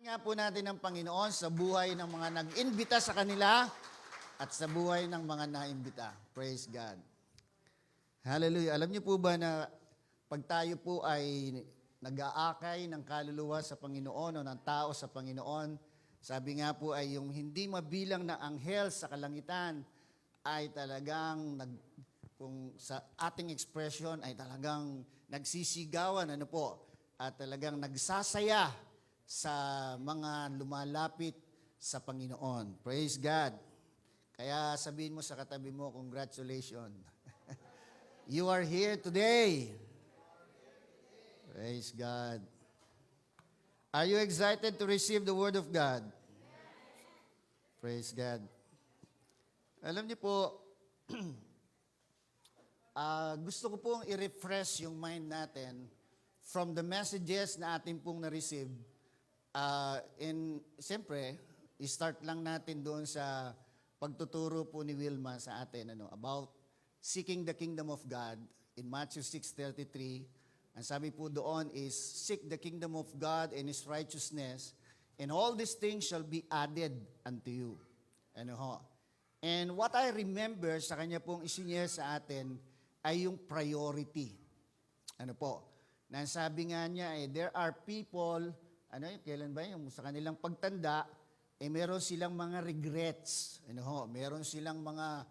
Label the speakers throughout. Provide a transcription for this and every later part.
Speaker 1: Nga po natin ang Panginoon sa buhay ng mga nag-imbita sa kanila at sa buhay ng mga naimbita. Praise God. Hallelujah. Alam niyo po ba na pag tayo po ay nag-aakay ng kaluluwa sa Panginoon o ng tao sa Panginoon, sabi nga po ay yung hindi mabilang na anghel sa kalangitan ay talagang kung sa ating expression ay talagang nagsisigawan, at talagang nagsasaya sa mga lumalapit sa Panginoon. Praise God. Kaya sabihin mo sa katabi mo, congratulations. You are here today. Praise God. Are you excited to receive the Word of God? Praise God. Alam niyo po, gusto ko pong i-refresh yung mind natin from the messages na ating pong na-receive. Siyempre, i-start lang natin doon sa pagtuturo po ni Wilma sa atin about seeking the kingdom of God in Matthew 6:33. Ang sabi po doon is, seek the kingdom of God and His righteousness, and all these things shall be added unto you. And what I remember sa kanya pong isinyer sa atin ay yung priority. Na sabi nga niya, there are people, kailan ba yung sa kanilang pagtanda, meron silang mga regrets. Meron silang mga,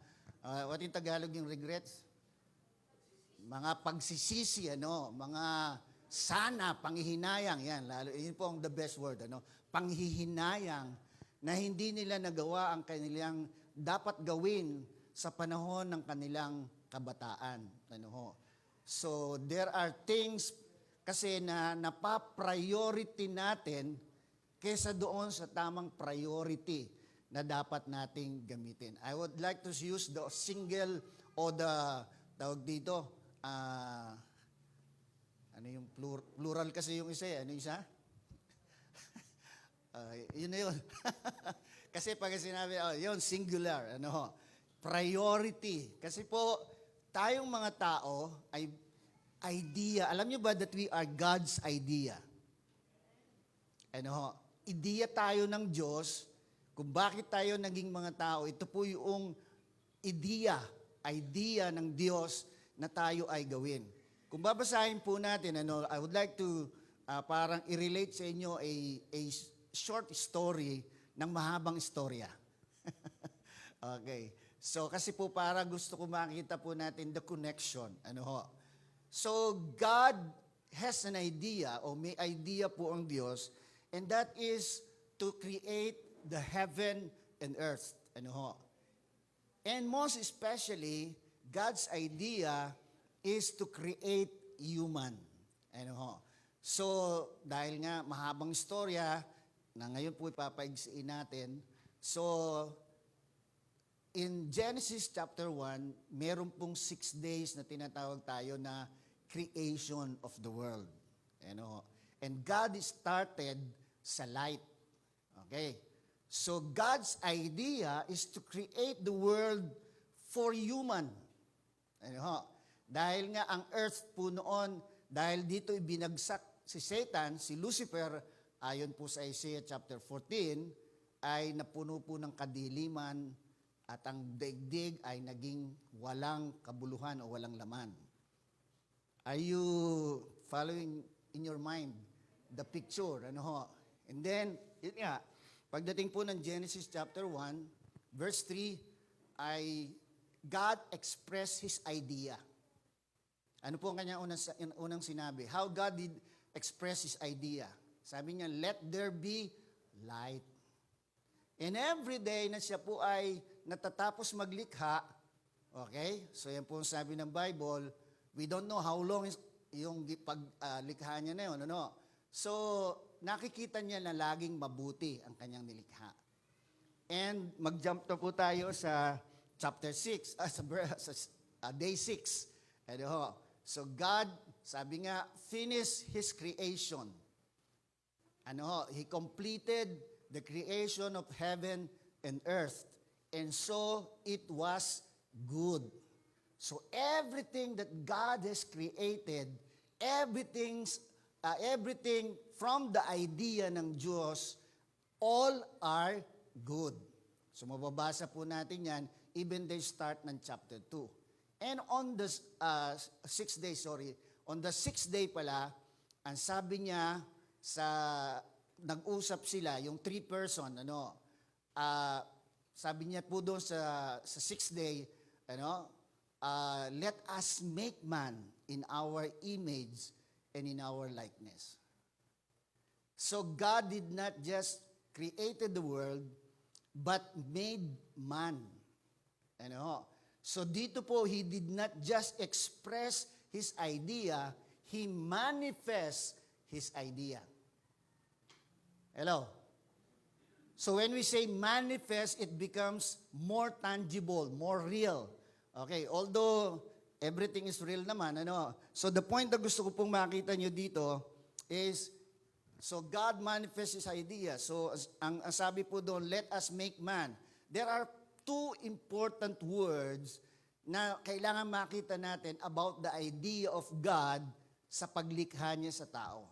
Speaker 1: what in Tagalog yung regrets? Mga pagsisisi, mga sana, panghihinayang, yan, yun po ang the best word, panghihinayang na hindi nila nagawa ang kanilang dapat gawin sa panahon ng kanilang kabataan. So, there are things kasi na napapriority natin kesa doon sa tamang priority na dapat nating gamitin. I would like to use the single o the, tawag dito, yung plural kasi yung isa Ano yung isa? Yun na yun. Kasi pag sinabi, yun, singular, priority. Kasi po, tayong mga tao ay idea. Alam niyo ba that we are God's idea? Idea tayo ng Diyos kung bakit tayo naging mga tao. Ito po yung idea ng Diyos na tayo ay gawin. Kung babasahin po natin, I would like to parang i-relate sa inyo a short story ng mahabang istorya. Okay. So kasi po para gusto ko makita po natin the connection. So God has an idea o may idea po ang Diyos, and that is to create the heaven and earth. And most especially, God's idea is to create human. So dahil nga mahabang istorya na ngayon po ipapaigsiin natin, so in Genesis chapter 1, meron pong 6 days na tinatawag tayo na creation of the world. And God started sa light. Okay? So God's idea is to create the world for human. Dahil nga ang earth po noon, dahil dito ibinagsak si Satan, si Lucifer, ayon po sa Isaiah chapter 14, ay napuno po ng kadiliman at ang daigdig ay naging walang kabuluhan o walang laman. Are you following in your mind the picture? And then, yun nga, pagdating po ng Genesis chapter 1, verse 3, ay God expressed His idea. Ano po ang kanyang unang sinabi? How God did express His idea? Sabi niya, let there be light. And every day na siya po ay natatapos maglikha, okay? So yan po ang sabi ng Bible, we don't know how long yung paglikha niya na yun. So nakikita niya na laging mabuti ang kanyang nilikha. And mag-jump na po tayo sa chapter 6, day 6. So God, sabi nga, finished His creation. He completed the creation of heaven and earth. And so it was good. So everything that God has created, everything from the idea ng Diyos all are good. So mababasa po natin yan, even they start ng chapter 2. And on the on the sixth day pala, ang sabi niya nag-usap sila, yung three person, sabi niya po doon sa sixth day, let us make man in our image and in our likeness. So God did not just created the world, but made man. So dito po, He did not just express His idea, He manifests His idea. Hello? So when we say manifest, it becomes more tangible, more real. Okay, although everything is real naman, So the point na gusto ko pong makita nyo dito is, so God manifests His idea. So ang sabi po doon, let us make man. There are two important words na kailangan makita natin about the idea of God sa paglikha niya sa tao.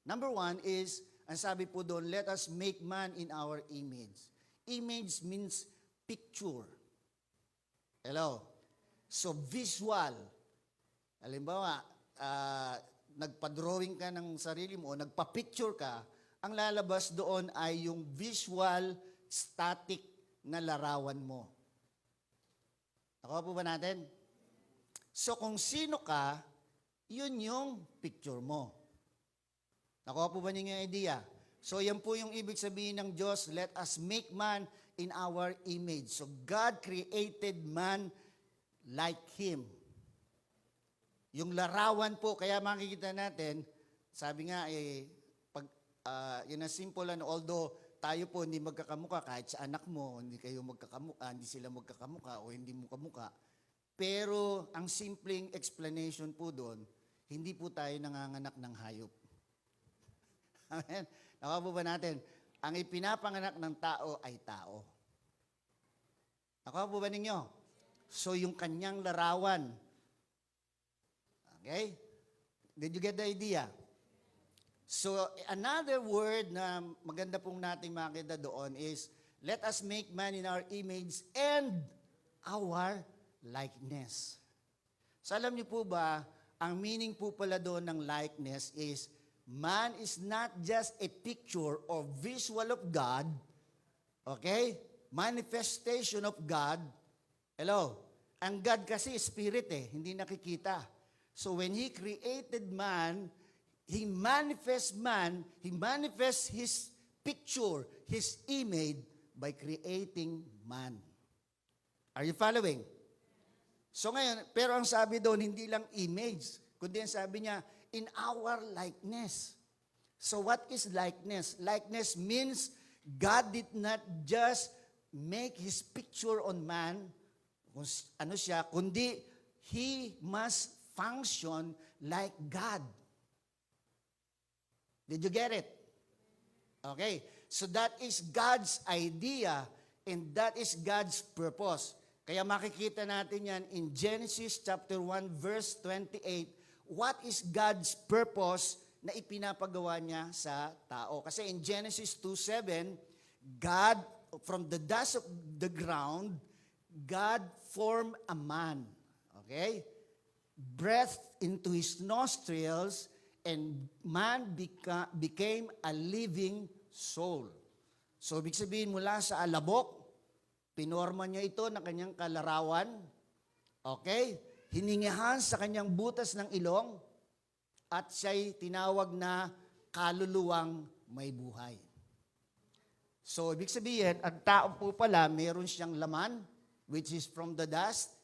Speaker 1: Number one is, ang sabi po doon, let us make man in our image. Image means picture. Hello? So visual. Halimbawa, nagpa-drawing ka ng sarili mo, nagpa-picture ka, ang lalabas doon ay yung visual, static na larawan mo. Nakuha po ba natin? So kung sino ka, yun yung picture mo. Nakuha po ba niyo yung idea? So yan po yung ibig sabihin ng Diyos, let us make man in our image. So God created man like Him. Yung larawan po, kaya makikita natin, sabi nga, yun ang simple, although tayo po hindi magkakamuka, kahit sa anak mo, hindi sila magkakamuka o hindi mo kamuka. Pero ang simpleng explanation po doon, hindi po tayo nanganganak ng hayop. Amen? Nakuha po ba natin? Ang ipinapanganak ng tao ay tao. Nakuha po ba ninyo? So yung kanyang larawan. Okay? Did you get the idea? So another word na maganda pong nating makita doon is, let us make man in our image and our likeness. So alam niyo po ba, ang meaning po pala doon ng likeness is, man is not just a picture or visual of God, okay? Manifestation of God. Hello? Ang God kasi spirit hindi nakikita. So when He created man, He manifests His picture, His image by creating man. Are you following? So ngayon, pero ang sabi doon, hindi lang image, kundi ang sabi niya, in our likeness. So what is likeness? Likeness means God did not just make His picture on man, kundi He must function like God. Did you get it? Okay. So that is God's idea and that is God's purpose. Kaya makikita natin yan in Genesis chapter 1 verse 28, what is God's purpose na ipinapagawa niya sa tao. Kasi in Genesis 2:7, God, from the dust of the ground, God formed a man. Okay? Breathed into his nostrils, and man became a living soul. So, ibig sabihin mula sa alabok, pinorma niya ito na kanyang kalarawan. Okay? Hiningihan sa kanyang butas ng ilong, at siya'y tinawag na kaluluwang may buhay. So, ibig sabihin, ang tao po pala, meron siyang laman, which is from the dust.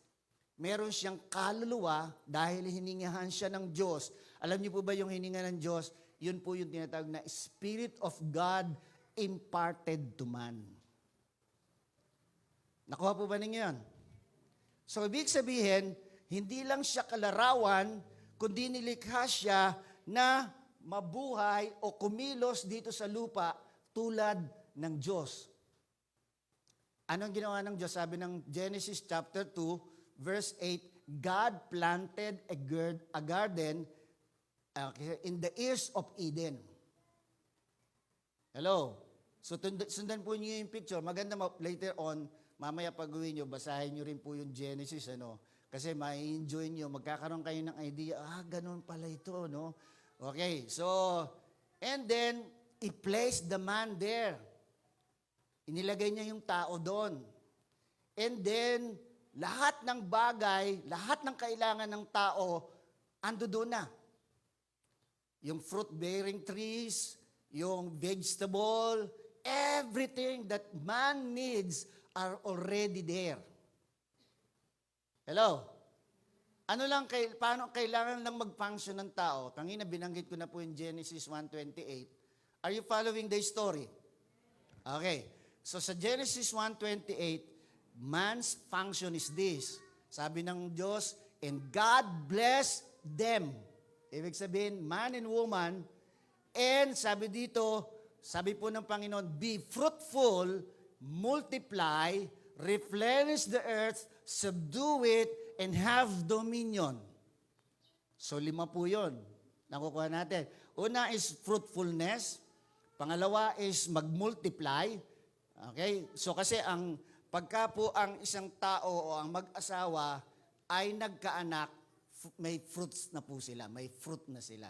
Speaker 1: Meron siyang kaluluwa dahil hiningihan siya ng Diyos. Alam niyo po ba yung hininga ng Diyos? Yun po yung tinatawag na Spirit of God imparted to man. Nakuha po ba ninyo yan? So, ibig sabihin, hindi lang siya kalarawan, kundi nilikha siya na mabuhay o kumilos dito sa lupa tulad ng Diyos. Anong ginawa ng Diyos? Sabi ng Genesis chapter 2, verse 8, God planted a garden in the ears of Eden. Hello? So sundan po niyo yung picture. Maganda later on, mamaya pag-uwi niyo, basahin niyo rin po yung Genesis, ano? Kasi ma-enjoy niyo, magkakaroon kayo ng idea, ganun pala ito, no? Okay, so, and then, i-place the man there. Inilagay niya yung tao doon. And then, lahat ng bagay, lahat ng kailangan ng tao, ando doon na. Yung fruit-bearing trees, yung vegetable, everything that man needs are already there. Hello? Paano kailangan lang mag-function ng tao? Kanina binanggit ko na po yung Genesis 1:28. Are you following the story? Okay. So sa Genesis 1:28, man's function is this. Sabi ng Diyos, and God blessed them. Ibig sabihin, man and woman, and sabi dito, sabi po ng Panginoon, be fruitful, multiply, replenish the earth, subdue it, and have dominion. So 5 po yun. Nakukuha natin. Una is fruitfulness. Pangalawa is mag-multiply. Okay? So kasi pagka po ang isang tao o ang mag-asawa ay nagkaanak, may fruits na po sila, may fruit na sila.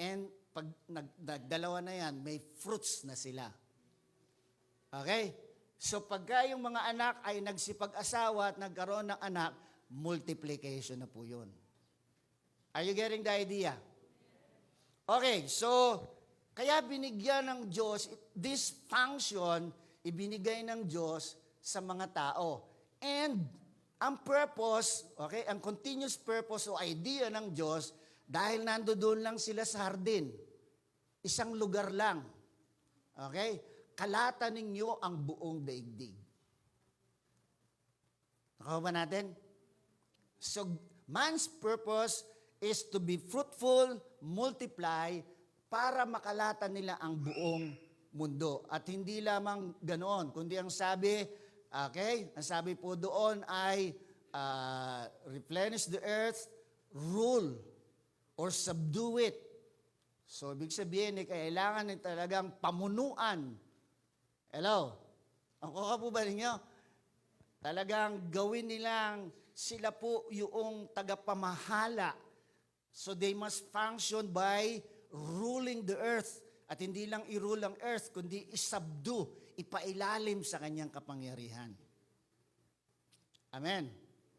Speaker 1: And pag nagdalawa na yan, may fruits na sila. Okay? So pagka yung mga anak ay nagsipag-asawa at nagkaroon ng anak, multiplication na po yun. Are you getting the idea? Okay, so kaya binigyan ng Diyos, this function, ibinigay ng Diyos sa mga tao. And ang purpose, okay, ang continuous purpose o idea ng Diyos, dahil nandoon lang sila sa hardin. Isang lugar lang. Okay? Kalatan ninyo ang buong daigdig. Nakawa ba natin? So, man's purpose is to be fruitful, multiply, para makalatan nila ang buong mundo. At hindi lamang ganoon, kundi ang sabi, okay, ang sabi po doon ay replenish the earth, rule, or subdue it. So, ibig sabihin, kailangan ng talagang pamunuan. Hello? Ang kuha po ba ninyo? Talagang gawin nilang sila po yung tagapamahala. So, they must function by ruling the earth. At hindi lang i-rule ang earth, kundi isubdue, ipailalim sa kanyang kapangyarihan. Amen.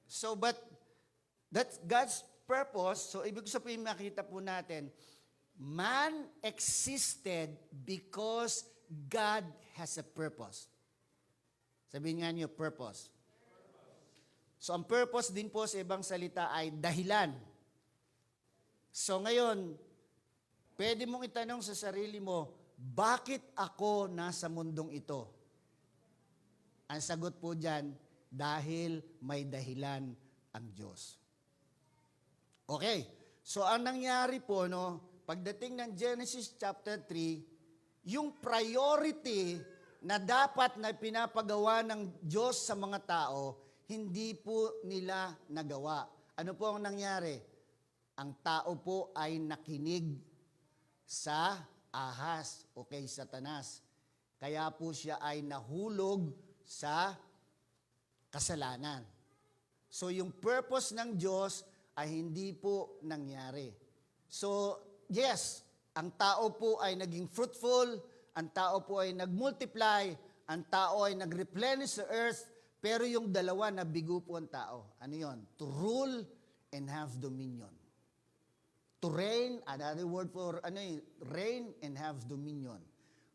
Speaker 1: So, but that's God's purpose. So, ibig sabihin makita po natin, man existed because God has a purpose. Sabihin nga niyo, purpose. So, ang purpose din po sa ibang salita ay dahilan. So, ngayon, pwede mong itanong sa sarili mo, bakit ako nasa mundong ito? Ang sagot po dyan, dahil may dahilan ang Diyos. Okay, so ang nangyari po, pagdating ng Genesis chapter 3, yung priority na dapat na pinapagawa ng Diyos sa mga tao, hindi po nila nagawa. Ano po ang nangyari? Ang tao po ay nakinig sa ahas o kay Satanas. Kaya po siya ay nahulog sa kasalanan. So yung purpose ng Diyos ay hindi po nangyari. So yes, ang tao po ay naging fruitful, ang tao po ay nagmultiply, ang tao ay nagreplenish the earth, pero yung dalawa nabigo po ang tao. Ano yon? To rule and have dominion. To reign, another word for reign and have dominion.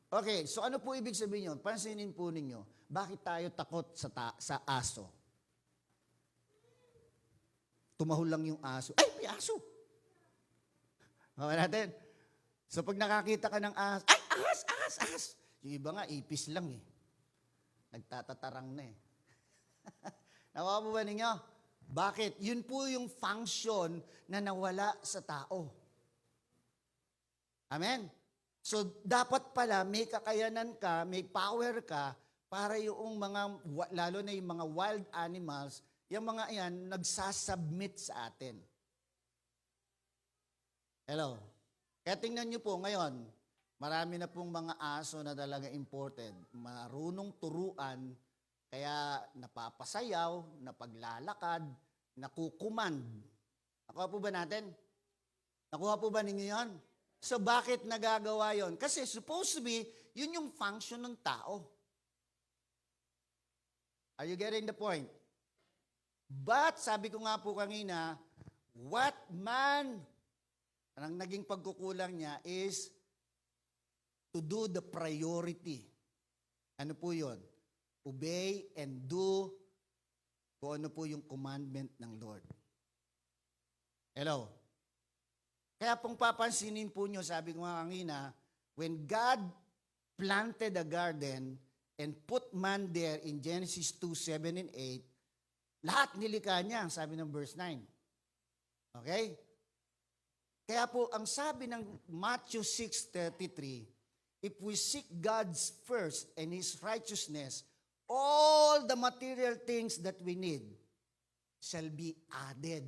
Speaker 1: Okay, so ano po ibig sabihin yun? Pansinin po ninyo, bakit tayo takot sa aso? Tumahol lang yung aso. Ay, may aso! Okay natin? So pag nakakita ka ng aso, ay, ahas! Yung iba nga, ipis lang eh. Nagtatatarang na eh. Nakuha mo ba ninyo? Bakit? Yun po yung function na nawala sa tao. Amen? So, dapat pala may kakayanan ka, may power ka, para yung mga, lalo na yung mga wild animals, yung mga yan, nagsasubmit sa atin. Hello? Kaya tingnan nyo po ngayon, Marami na pong mga aso na talaga imported, marunong turuan, kaya napapasayaw, napaglalakad, nakukumand. Nakuha po ba natin? Nakuha po ba ninyo yun? So bakit nagagawa yon? Kasi supposed to be, yun yung function ng tao. Are you getting the point? But, sabi ko nga po kanina, what man, ang naging pagkukulang niya is to do the priority. Ano po yun? Obey and do kung ano po yung commandment ng Lord. Hello? Kaya pong papansinin po nyo, sabi ko nga kanina, when God planted a garden and put man there in Genesis 2, 7, and 8, lahat nilikha niya, sabi ng verse 9. Okay? Kaya po, ang sabi ng Matthew 6:33, if we seek God's first and His righteousness, all the material things that we need shall be added.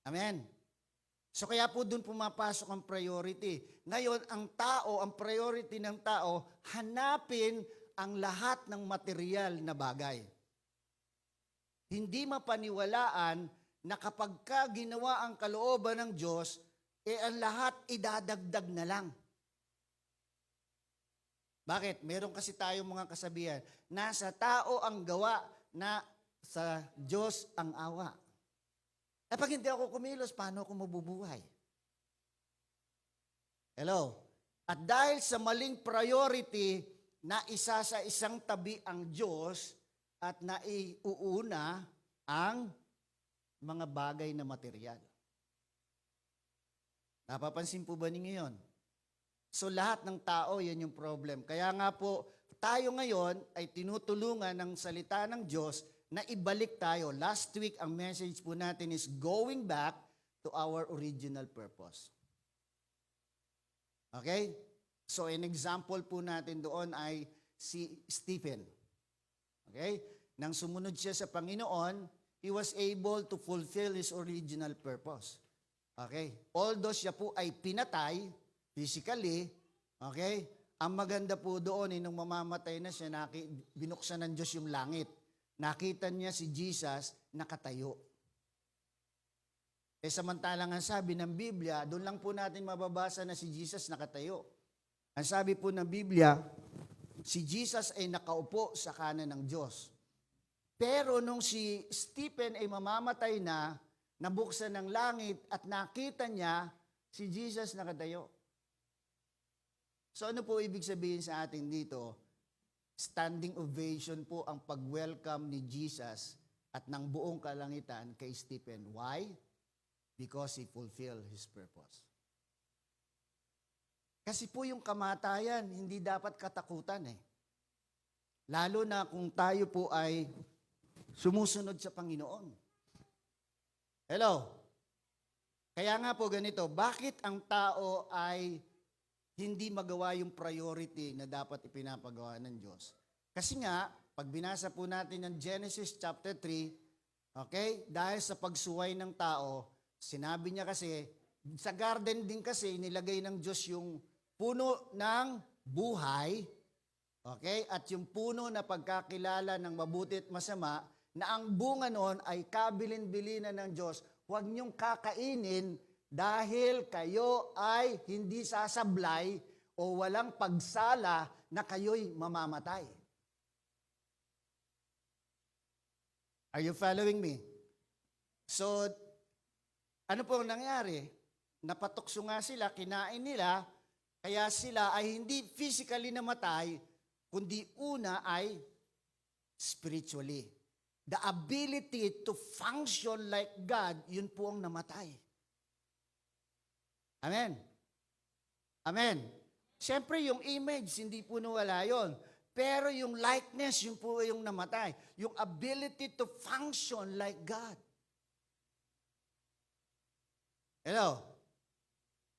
Speaker 1: Amen? So kaya po doon pumapasok ang priority. Ngayon, ang tao, ang priority ng tao, hanapin ang lahat ng material na bagay. Hindi mapaniwalaan na kapag ka ginawa ang kalooban ng Diyos, ang lahat idadagdag na lang. Bakit? Meron kasi tayong mga kasabihan, nasa tao ang gawa, na sa Diyos ang awa. Pag hindi ako kumilos, paano ako mabubuhay? Hello? At dahil sa maling priority na isa sa isang tabi ang Diyos at naiuuna ang mga bagay na material. Napapansin po ba ninyo yun? So lahat ng tao, yan yung problem. Kaya nga po, tayo ngayon ay tinutulungan ng salita ng Diyos na ibalik tayo. Last week, ang message po natin is going back to our original purpose. Okay? So, an example po natin doon ay si Stephen. Okay? Nang sumunod siya sa Panginoon, he was able to fulfill his original purpose. Okay? Although siya po ay pinatay, physically, okay? Ang maganda po doon, nung mamamatay na siya, binuksan ng Diyos yung langit. Nakita niya si Jesus nakatayo. Samantalang ang sabi ng Biblia, doon lang po natin mababasa na si Jesus nakatayo. Ang sabi po ng Biblia, si Jesus ay nakaupo sa kanan ng Diyos. Pero nung si Stephen ay mamamatay na, nabuksan ng langit at nakita niya si Jesus nakatayo. So ano po ibig sabihin sa atin dito? Standing ovation po ang pag-welcome ni Jesus at ng buong kalangitan kay Stephen. Why? Because he fulfilled his purpose. Kasi po yung kamatayan, hindi dapat katakutan eh. Lalo na kung tayo po ay sumusunod sa Panginoon. Hello? Kaya nga po ganito, bakit ang tao ay hindi magawa yung priority na dapat ipinapagawa ng Diyos? Kasi nga, pag binasa po natin ng Genesis chapter 3, okay, dahil sa pagsuway ng tao, sinabi niya kasi, sa garden din kasi, nilagay ng Diyos yung puno ng buhay, okay, at yung puno na pagkakilala ng mabuti at masama, na ang bunga noon ay kabilin-bilinan ng Diyos, huwag niyong kakainin dahil kayo ay hindi sasablay o walang pagsala na kayo'y mamamatay. Are you following me? So, ano po ang nangyari? Napatukso nga sila, kinain nila, kaya sila ay hindi physically namatay, kundi una ay spiritually. The ability to function like God, yun po ang namatay. Amen. Amen. Siyempre, yung image, hindi po nawala yun. Pero yung likeness, yun po yung namatay. Yung ability to function like God. Hello?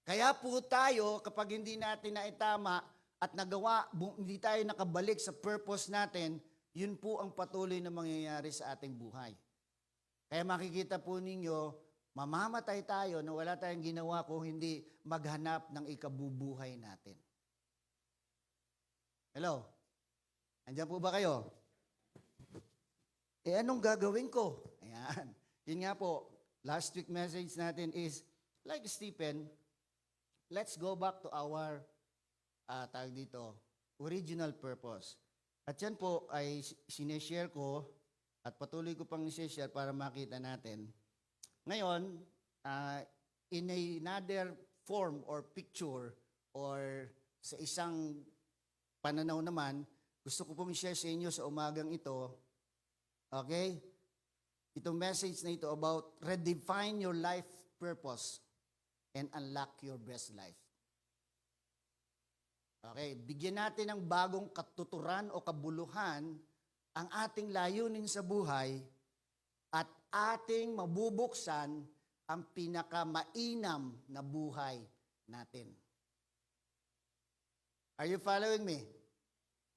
Speaker 1: Kaya po tayo, kapag hindi natin naitama at nagawa, hindi tayo nakabalik sa purpose natin, yun po ang patuloy na mangyayari sa ating buhay. Kaya makikita po ninyo, Mamamatay tayo na wala tayong ginawa kung hindi maghanap ng ikabubuhay natin. Hello? Andiyan po ba kayo? Anong gagawin ko? Ayan. Yun nga po, last week message natin is, like Stephen, let's go back to our, tawag dito, original purpose. At yan po ay sineshare ko at patuloy ko pang i-share para makita natin. Ngayon, in another form or picture or sa isang pananaw naman, gusto ko pong i-share sa inyo sa umagang ito, okay? Itong message na ito about redefine your life purpose and unlock your best life. Okay, bigyan natin ng bagong katuturan o kabuluhan ang ating layunin sa buhay at ating mabubuksan ang pinakamainam na buhay natin. Are you following me?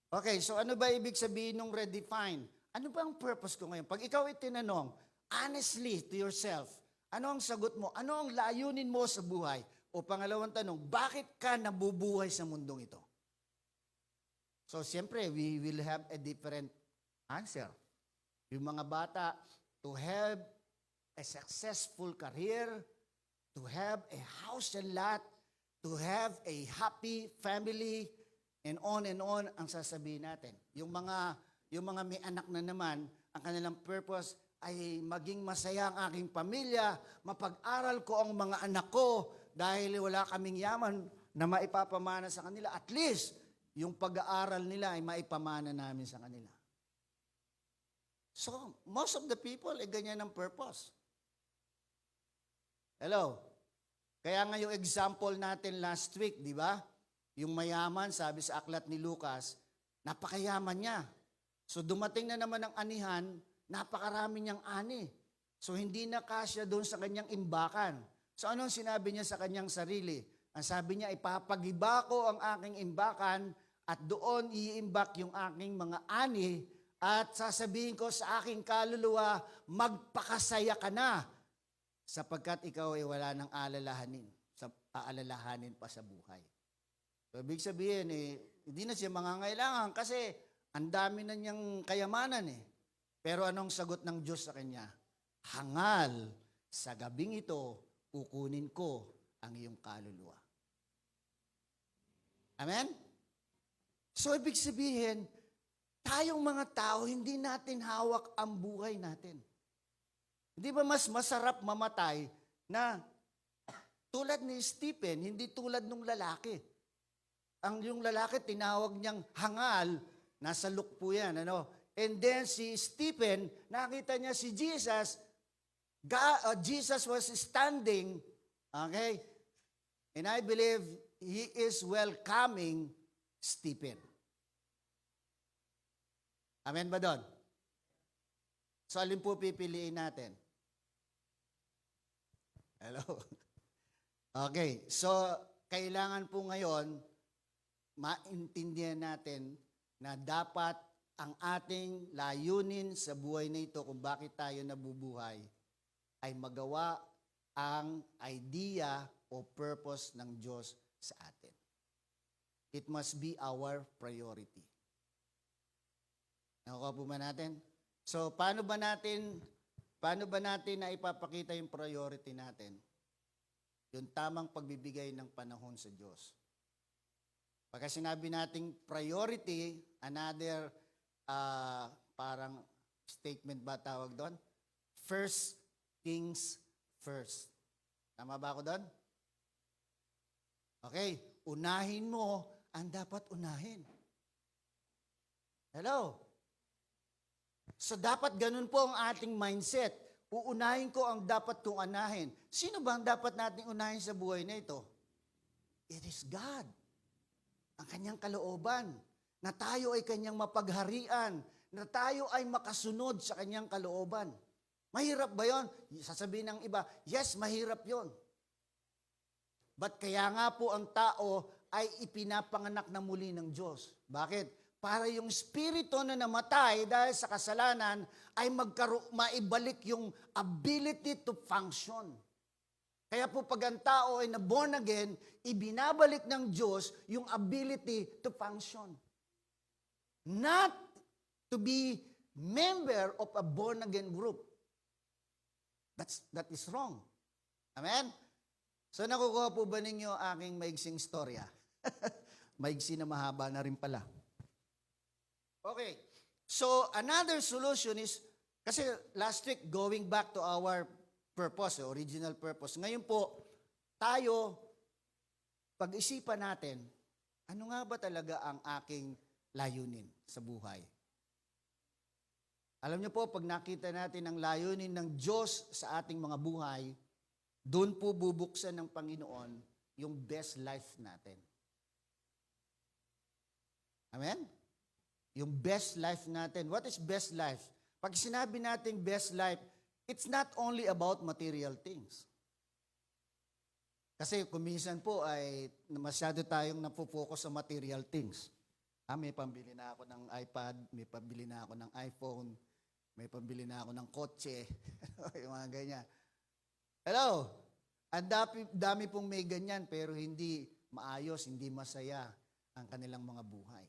Speaker 1: Okay, so ano ba ibig sabihin ng redefine? Ano ba ang purpose ko ngayon? Pag ikaw itinanong, honestly to yourself, ano ang sagot mo? Ano ang layunin mo sa buhay? O pangalawang tanong, bakit ka nabubuhay sa mundong ito? So, siyempre, we will have a different answer. Yung mga bata, to have a successful career, to have a house and lot, to have a happy family, and on ang sasabihin natin. Yung mga may anak na naman, ang kanilang purpose ay maging masaya ang aking pamilya, mapag-aral ko ang mga anak ko dahil wala kaming yaman na maipapamana sa kanila. At least, yung pag-aaral nila ay maipamana namin sa kanila. So, most of the people ay ganyan ang purpose. Hello? Kaya nga yung example natin last week, di ba? Yung mayaman, sabi sa aklat ni Lucas, napakayaman niya. So dumating na naman ang anihan, napakarami niyang ani. So hindi na kasya doon sa kanyang imbakan. So anong sinabi niya sa kanyang sarili? Ang sabi niya, ipapagiba ko ang aking imbakan at doon iimbak yung aking mga ani at sasabihin ko sa aking kaluluwa, magpakasaya ka na sapagkat ikaw ay wala nang aalalahanin pa sa buhay. So ibig sabihin, hindi na siya mangangailangan kasi ang dami na niyang kayamanan . Pero anong sagot ng Diyos sa kanya? Hangal, sa gabing ito, kukunin ko ang iyong kaluluwa. Amen? So, ibig sabihin, tayong mga tao, hindi natin hawak ang buhay natin. Hindi ba mas masarap mamatay na tulad ni Stephen, hindi tulad ng lalaki. Yung lalaki, tinawag niyang hangal, nasa Luke po yan, And then si Stephen, nakita niya si Jesus, Jesus was standing, okay? And I believe he is welcoming Stephen. Amen ba doon? So, alin po pipiliin natin? Hello? Okay, so, kailangan po ngayon, maintindihan natin na dapat ang ating layunin sa buhay na ito kung bakit tayo nabubuhay ay magawa ang idea o purpose ng Diyos sa atin. It must be our priority. Nakuha po ba natin? So, paano ba natin na ipapakita yung priority natin? Yung tamang pagbibigay ng panahon sa Diyos. Pagka sinabi nating priority, another parang statement ba tawag doon? First things first. Tama ba ako doon? Okay, unahin mo ang dapat unahin. Hello? So dapat ganun po ang ating mindset. Uunahin ko ang dapat kong unahin. Sino ba ang dapat nating unahin sa buhay na ito? It is God. Ang kanyang kalooban. Na tayo ay kanyang mapagharian. Na tayo ay makasunod sa kanyang kalooban. Mahirap ba yon? Sasabihin ng iba, yes, mahirap yon. But kaya nga po ang tao ay ipinapanganak na muli ng Diyos. Bakit? Para yung spirito na namatay dahil sa kasalanan ay maibalik yung ability to function. Kaya po pag ang tao ay na-born again, ibinabalik ng Diyos yung ability to function. Not to be member of a born again group. That is wrong. Amen? So nakukuha po ba ninyo aking maigsing storya? Maigsi na mahaba na rin pala. Okay. So another solution is, kasi last week, going back to our purpose, original purpose. Ngayon po, tayo, pag-isipan natin, ano nga ba talaga ang aking layunin sa buhay? Alam niyo po, pag nakita natin ang layunin ng Diyos sa ating mga buhay, doon po bubuksan ng Panginoon yung best life natin. Amen? Yung best life natin. What is best life? Pag sinabi natin best life, it's not only about material things. Kasi kuminsan po ay masyado tayong napofocus sa material things. May pambili na ako ng iPad, may pambili na ako ng iPhone, may pambili na ako ng kotse, yung mga ganyan. Hello? Ang dami pong may ganyan pero hindi maayos, hindi masaya ang kanilang mga buhay.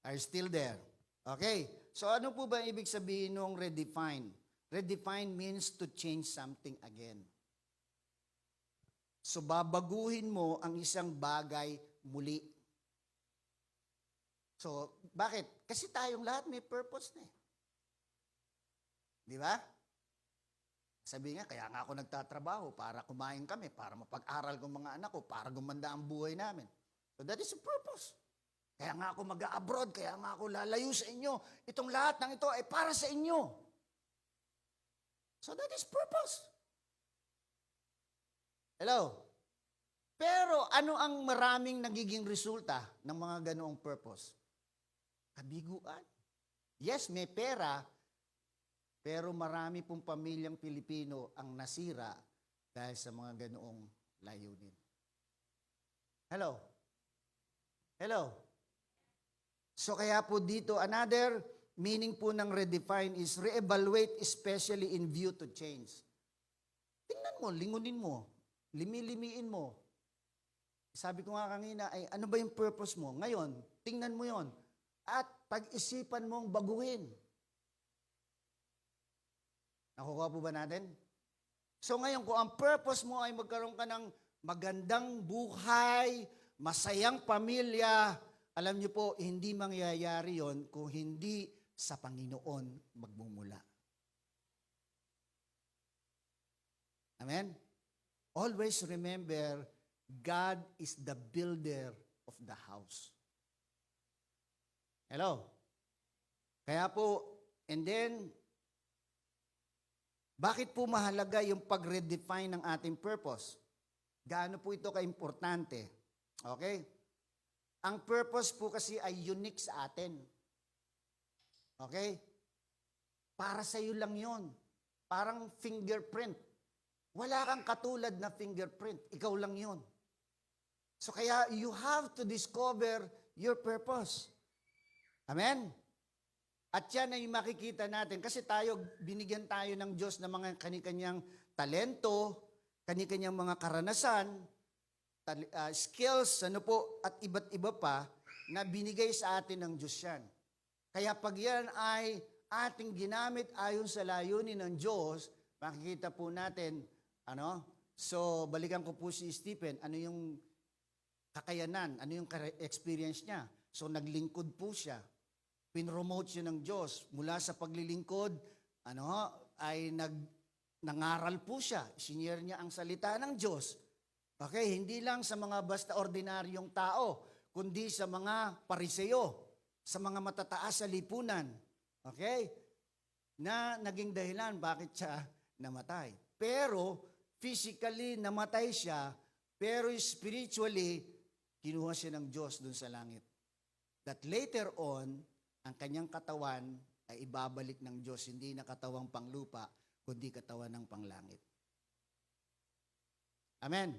Speaker 1: Are you still there? Okay. So ano po ba ibig sabihin ng redefine? Redefine means to change something again. So babaguhin mo ang isang bagay muli. So bakit? Kasi tayong lahat may purpose na eh. Di ba? Sabi nga, kaya nga ako nagtatrabaho para kumain kami, para mapag-aral ko mga anak ko, para gumanda ang buhay namin. So that is a purpose. Kaya nga ako mag-abroad, kaya nga ako lalayo sa inyo. Itong lahat ng ito ay para sa inyo. So that is purpose. Hello? Pero ano ang maraming nagiging resulta ng mga ganoong purpose? Kabiguan. Yes, may pera, pero marami pong pamilyang Pilipino ang nasira dahil sa mga ganoong layunin. Hello? Hello? So kaya po dito, another meaning po ng redefine is reevaluate, especially in view to change. Tingnan mo, lingunin mo, limi-limiin mo. Sabi ko nga kanina, ay ano ba yung purpose mo? Ngayon, tingnan mo yon at pag-isipan mong baguhin. Nakukuha po ba natin? So ngayon, kung ang purpose mo ay magkaroon ka ng magandang buhay, masayang pamilya, alam niyo po, hindi mangyayari yon kung hindi sa Panginoon magmumula. Amen? Always remember, God is the builder of the house. Hello? Kaya po, and then, bakit po mahalaga yung pag-redefine ng ating purpose? Gaano po ito kaimportante? Okay? Ang purpose po kasi ay unique sa atin. Okay? Para sa iyo lang yon. Parang fingerprint. Wala kang katulad na fingerprint. Ikaw lang yon. So kaya you have to discover your purpose. Amen? At yan ay makikita natin. Kasi binigyan tayo ng Diyos ng mga kanikanyang talento, kanikanyang mga karanasan, skills, at iba't iba pa na binigay sa atin ng Diyos yan. Kaya pag yan ay ating ginamit ayon sa layunin ng Diyos, makikita po natin, so balikan ko po si Stephen, ano yung kakayanan, ano yung experience niya. So naglingkod po siya. Pinromote siya ng Diyos. Mula sa paglilingkod, ay nangaral po siya. Sinyer niya ang salita ng Diyos. Okay, hindi lang sa mga basta ordinaryong tao, kundi sa mga pariseo, sa mga matataas sa lipunan. Okay? Na naging dahilan bakit siya namatay. Pero physically namatay siya, pero spiritually kinuha siya ng Diyos dun sa langit. That later on, ang kanyang katawan ay ibabalik ng Diyos, hindi na katawang panglupa, kundi katawan ng panglangit. Amen.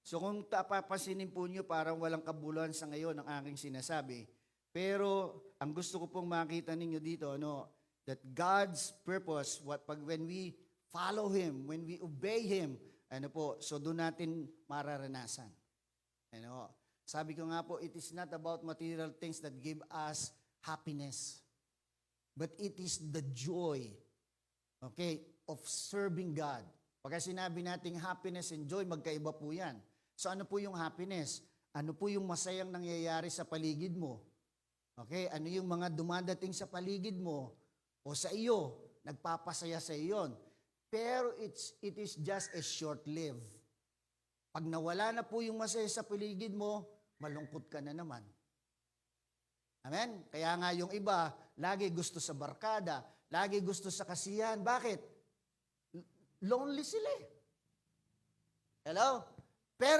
Speaker 1: So kung papasinin po nyo, parang walang kabuluhan sa ngayon ang aking sinasabi. Pero ang gusto ko pong makita ninyo dito, that God's purpose, when we follow Him, when we obey Him, ano po, so doon natin mararanasan. Ano, sabi ko nga po, it is not about material things that give us happiness, but it is the joy, okay, of serving God. Pagka sinabi nating happiness and joy, magkaiba po yan. So ano po yung happiness? Ano po yung masayang nangyayari sa paligid mo? Okay, ano yung mga dumadating sa paligid mo o sa iyo, nagpapasaya sa iyo yun. Pero it is just a short-lived. Pag nawala na po yung masaya sa paligid mo, malungkot ka na naman. Amen? Kaya nga yung iba, lagi gusto sa barkada, lagi gusto sa kasiyahan. Bakit? Lonely sila eh. Hello? Pero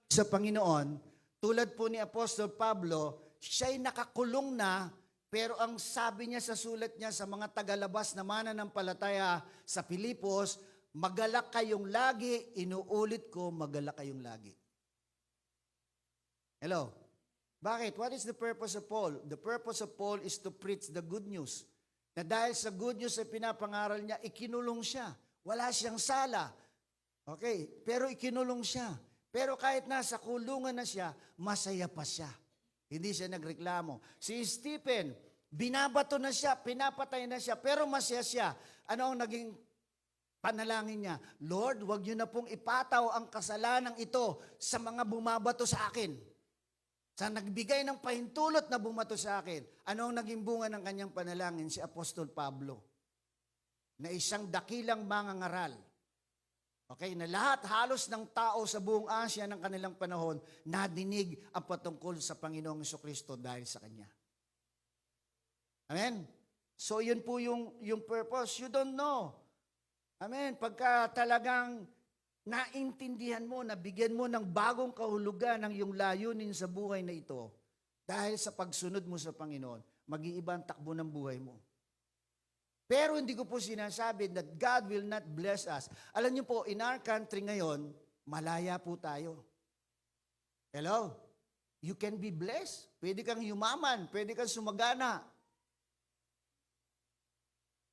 Speaker 1: sa Panginoon, tulad po ni Apostol Pablo, siya'y nakakulong na, pero ang sabi niya sa sulat niya sa mga tagalabas na mananampalataya sa Pilipos, magalak kayong lagi, inuulit ko, magalak kayong lagi. Hello? Bakit? What is the purpose of Paul? The purpose of Paul is to preach the good news. Na dahil sa good news na pinapangaral niya, ikinulong siya. Wala siyang sala. Okay? Pero ikinulong siya. Pero kahit nasa kulungan na siya, masaya pa siya. Hindi siya nagreklamo. Si Stephen, binabato na siya, pinapatay na siya, pero masaya siya. Ano ang naging panalangin niya? Lord, wag niyo na pong ipataw ang kasalanan ito sa mga bumabato sa akin. Sa nagbigay ng pahintulot na bumato sa akin. Ano ang naging bunga ng kanyang panalangin? Si Apostol Pablo, na isang dakilang mangangaral. Okay, na lahat halos ng tao sa buong Asia ng kanilang panahon nadinig ang patungkol sa Panginoong Jesucristo dahil sa Kanya. Amen? So yun po yung purpose. You don't know. Amen? Pagka talagang naintindihan mo, nabigyan mo ng bagong kahulugan ang iyong layunin sa buhay na ito, dahil sa pagsunod mo sa Panginoon, mag-iiba ang takbo ng buhay mo. Pero hindi ko po sinasabi that God will not bless us. Alam niyo po, in our country ngayon, malaya po tayo. Hello? You can be blessed. Pwede kang yumaman. Pwede kang sumagana.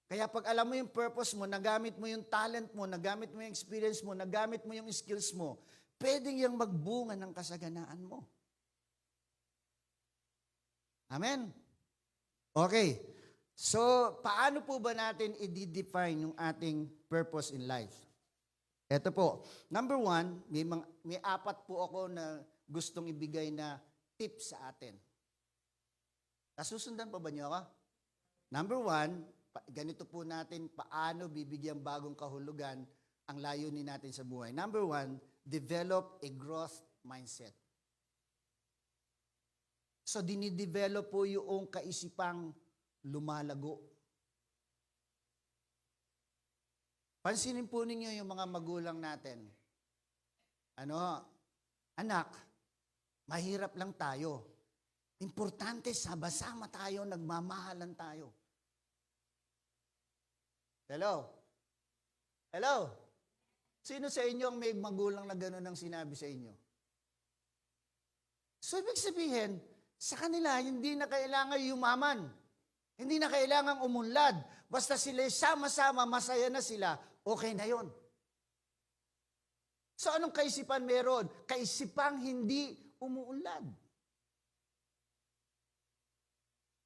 Speaker 1: Kaya pag alam mo yung purpose mo, nagamit mo yung talent mo, nagamit mo yung experience mo, nagamit mo yung skills mo, pwedeng yung magbunga ng kasaganaan mo. Amen? Okay. So, paano po ba natin i-define yung ating purpose in life? Ito po. Number one, may apat po ako na gustong ibigay na tips sa atin. Nasusundan pa ba niyo ako? Number one, ganito po natin paano bibigyan bagong kahulugan ang layunin natin sa buhay. Number one, develop a growth mindset. So, dinidevelop po yung kaisipang lumalago. Pansinin po ninyo yung mga magulang natin. Anak, mahirap lang tayo. Importante, sama-sama tayo, nagmamahalan tayo. Hello? Hello? Sino sa inyo ang may magulang na gano'n ang sinabi sa inyo? So, ibig sabihin, sa kanila, hindi na kailangan yumaman. Hindi na kailangang umunlad. Basta sila sama-sama, masaya na sila, okay na yon. So anong kaisipan meron? Kaisipang hindi umuunlad.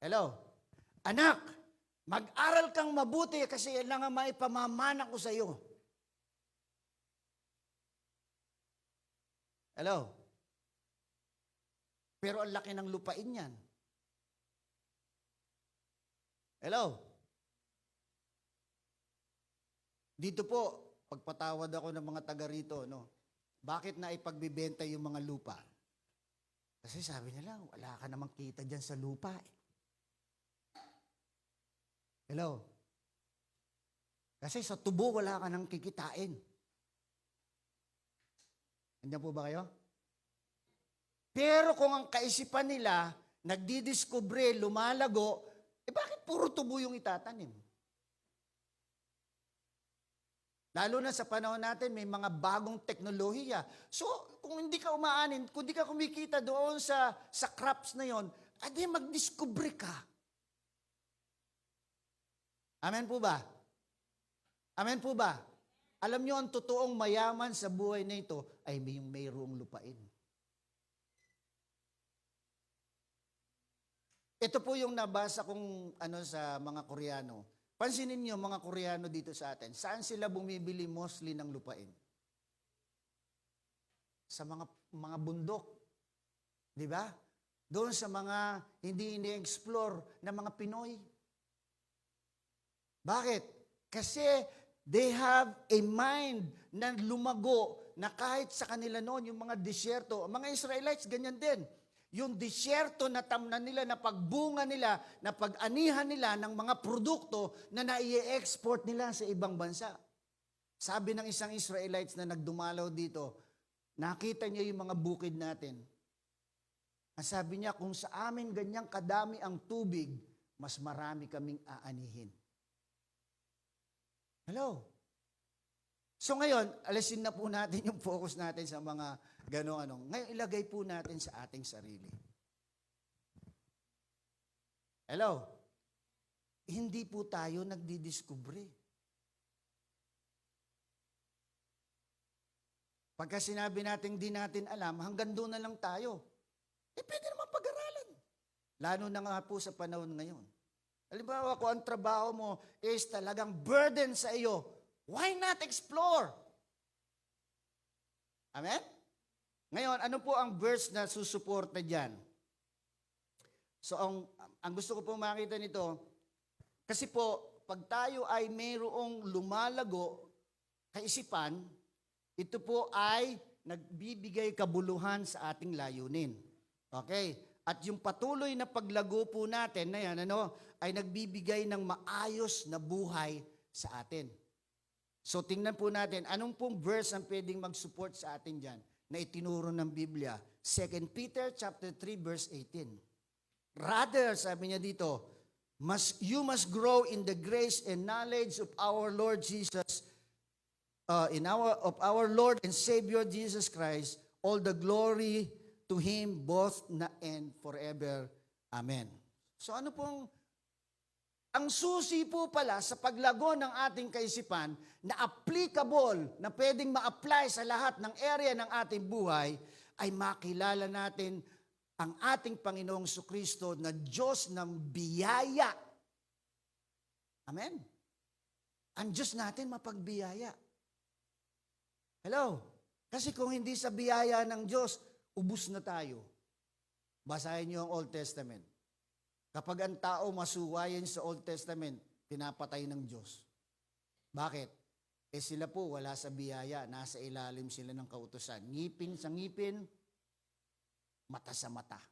Speaker 1: Hello? Anak, mag-aral kang mabuti kasi yan lang ang maipamamana ko sa iyo. Hello? Pero ang laki ng lupain yan. Hello? Dito po, pagpatawad ako ng mga taga rito, bakit na ipagbibenta yung mga lupa? Kasi sabi nila, wala ka namang kita dyan sa lupa. Hello? Kasi sa tubo, wala ka nang kikitain. Andiyan po ba kayo? Pero kung ang kaisipan nila, nagdidiskubre, lumalago, bakit puro tubo yung itatanim? Lalo na sa panahon natin, may mga bagong teknolohiya. So, kung hindi ka umaanin, kung hindi ka kumikita doon sa crops na yon, adi magdiskubre ka. Amen po ba? Amen po ba? Alam nyo, ang totoong mayaman sa buhay na ito ay yung mayroong lupain. Ito po yung nabasa kong sa mga Koreano. Pansinin nyo, mga Koreano dito sa atin, saan sila bumibili mostly ng lupain? Sa mga bundok. Di ba? Doon sa mga hindi ini-explore na mga Pinoy. Bakit? Kasi they have a mind na lumago na kahit sa kanila noon, yung mga disyerto, mga Israelites, ganyan din. Yung disyerto na tamnan nila, na pagbunga nila, na pag-anihan nila ng mga produkto na nai-export nila sa ibang bansa. Sabi ng isang Israelites na nagdumalaw dito, nakita niya yung mga bukid natin. Ang sabi niya, kung sa amin ganyang kadami ang tubig, mas marami kaming aanihin. Hello? So ngayon, alisin na po natin yung focus natin sa mga gano'ng. Ngayon, ilagay po natin sa ating sarili. Hello? Hindi po tayo nagdidiskubre. Pagka sinabi natin di natin alam, hanggang doon na lang tayo. Pwede naman pag-aralan. Lalo na nga po sa panahon ngayon. Halimbawa, kung ang trabaho mo is talagang burden sa iyo, why not explore? Amen? Ngayon, ano po ang verse na susuporta dyan? So, ang gusto ko po makita nito, kasi po, pag tayo ay mayroong lumalago kaisipan, ito po ay nagbibigay kabuluhan sa ating layunin. Okay? At yung patuloy na paglago po natin na yan, ay nagbibigay ng maayos na buhay sa atin. So tingnan po natin, anong pong verse ang pwedeng mag-support sa atin dyan na itinuro ng Biblia? 2 Peter chapter 3 verse 18. Rather, sabi niya dito, you must grow in the grace and knowledge of our Lord Jesus, of our Lord and Savior Jesus Christ, all the glory to Him both na and forever. Amen. So ano pong, ang susi po pala sa paglago ng ating kaisipan na applicable, na pwedeng ma-apply sa lahat ng area ng ating buhay, ay makilala natin ang ating Panginoong Jesucristo na Diyos ng biyaya. Amen. Ang Diyos natin mapagbiyaya. Hello? Kasi kung hindi sa biyaya ng Diyos, ubus na tayo. Basahin niyo ang Old Testament. Kapag ang tao masuwayan sa Old Testament, pinapatay ng Diyos. Bakit? Sila po wala sa biyaya, nasa ilalim sila ng kautusan. Ngipin sa ngipin, mata sa mata.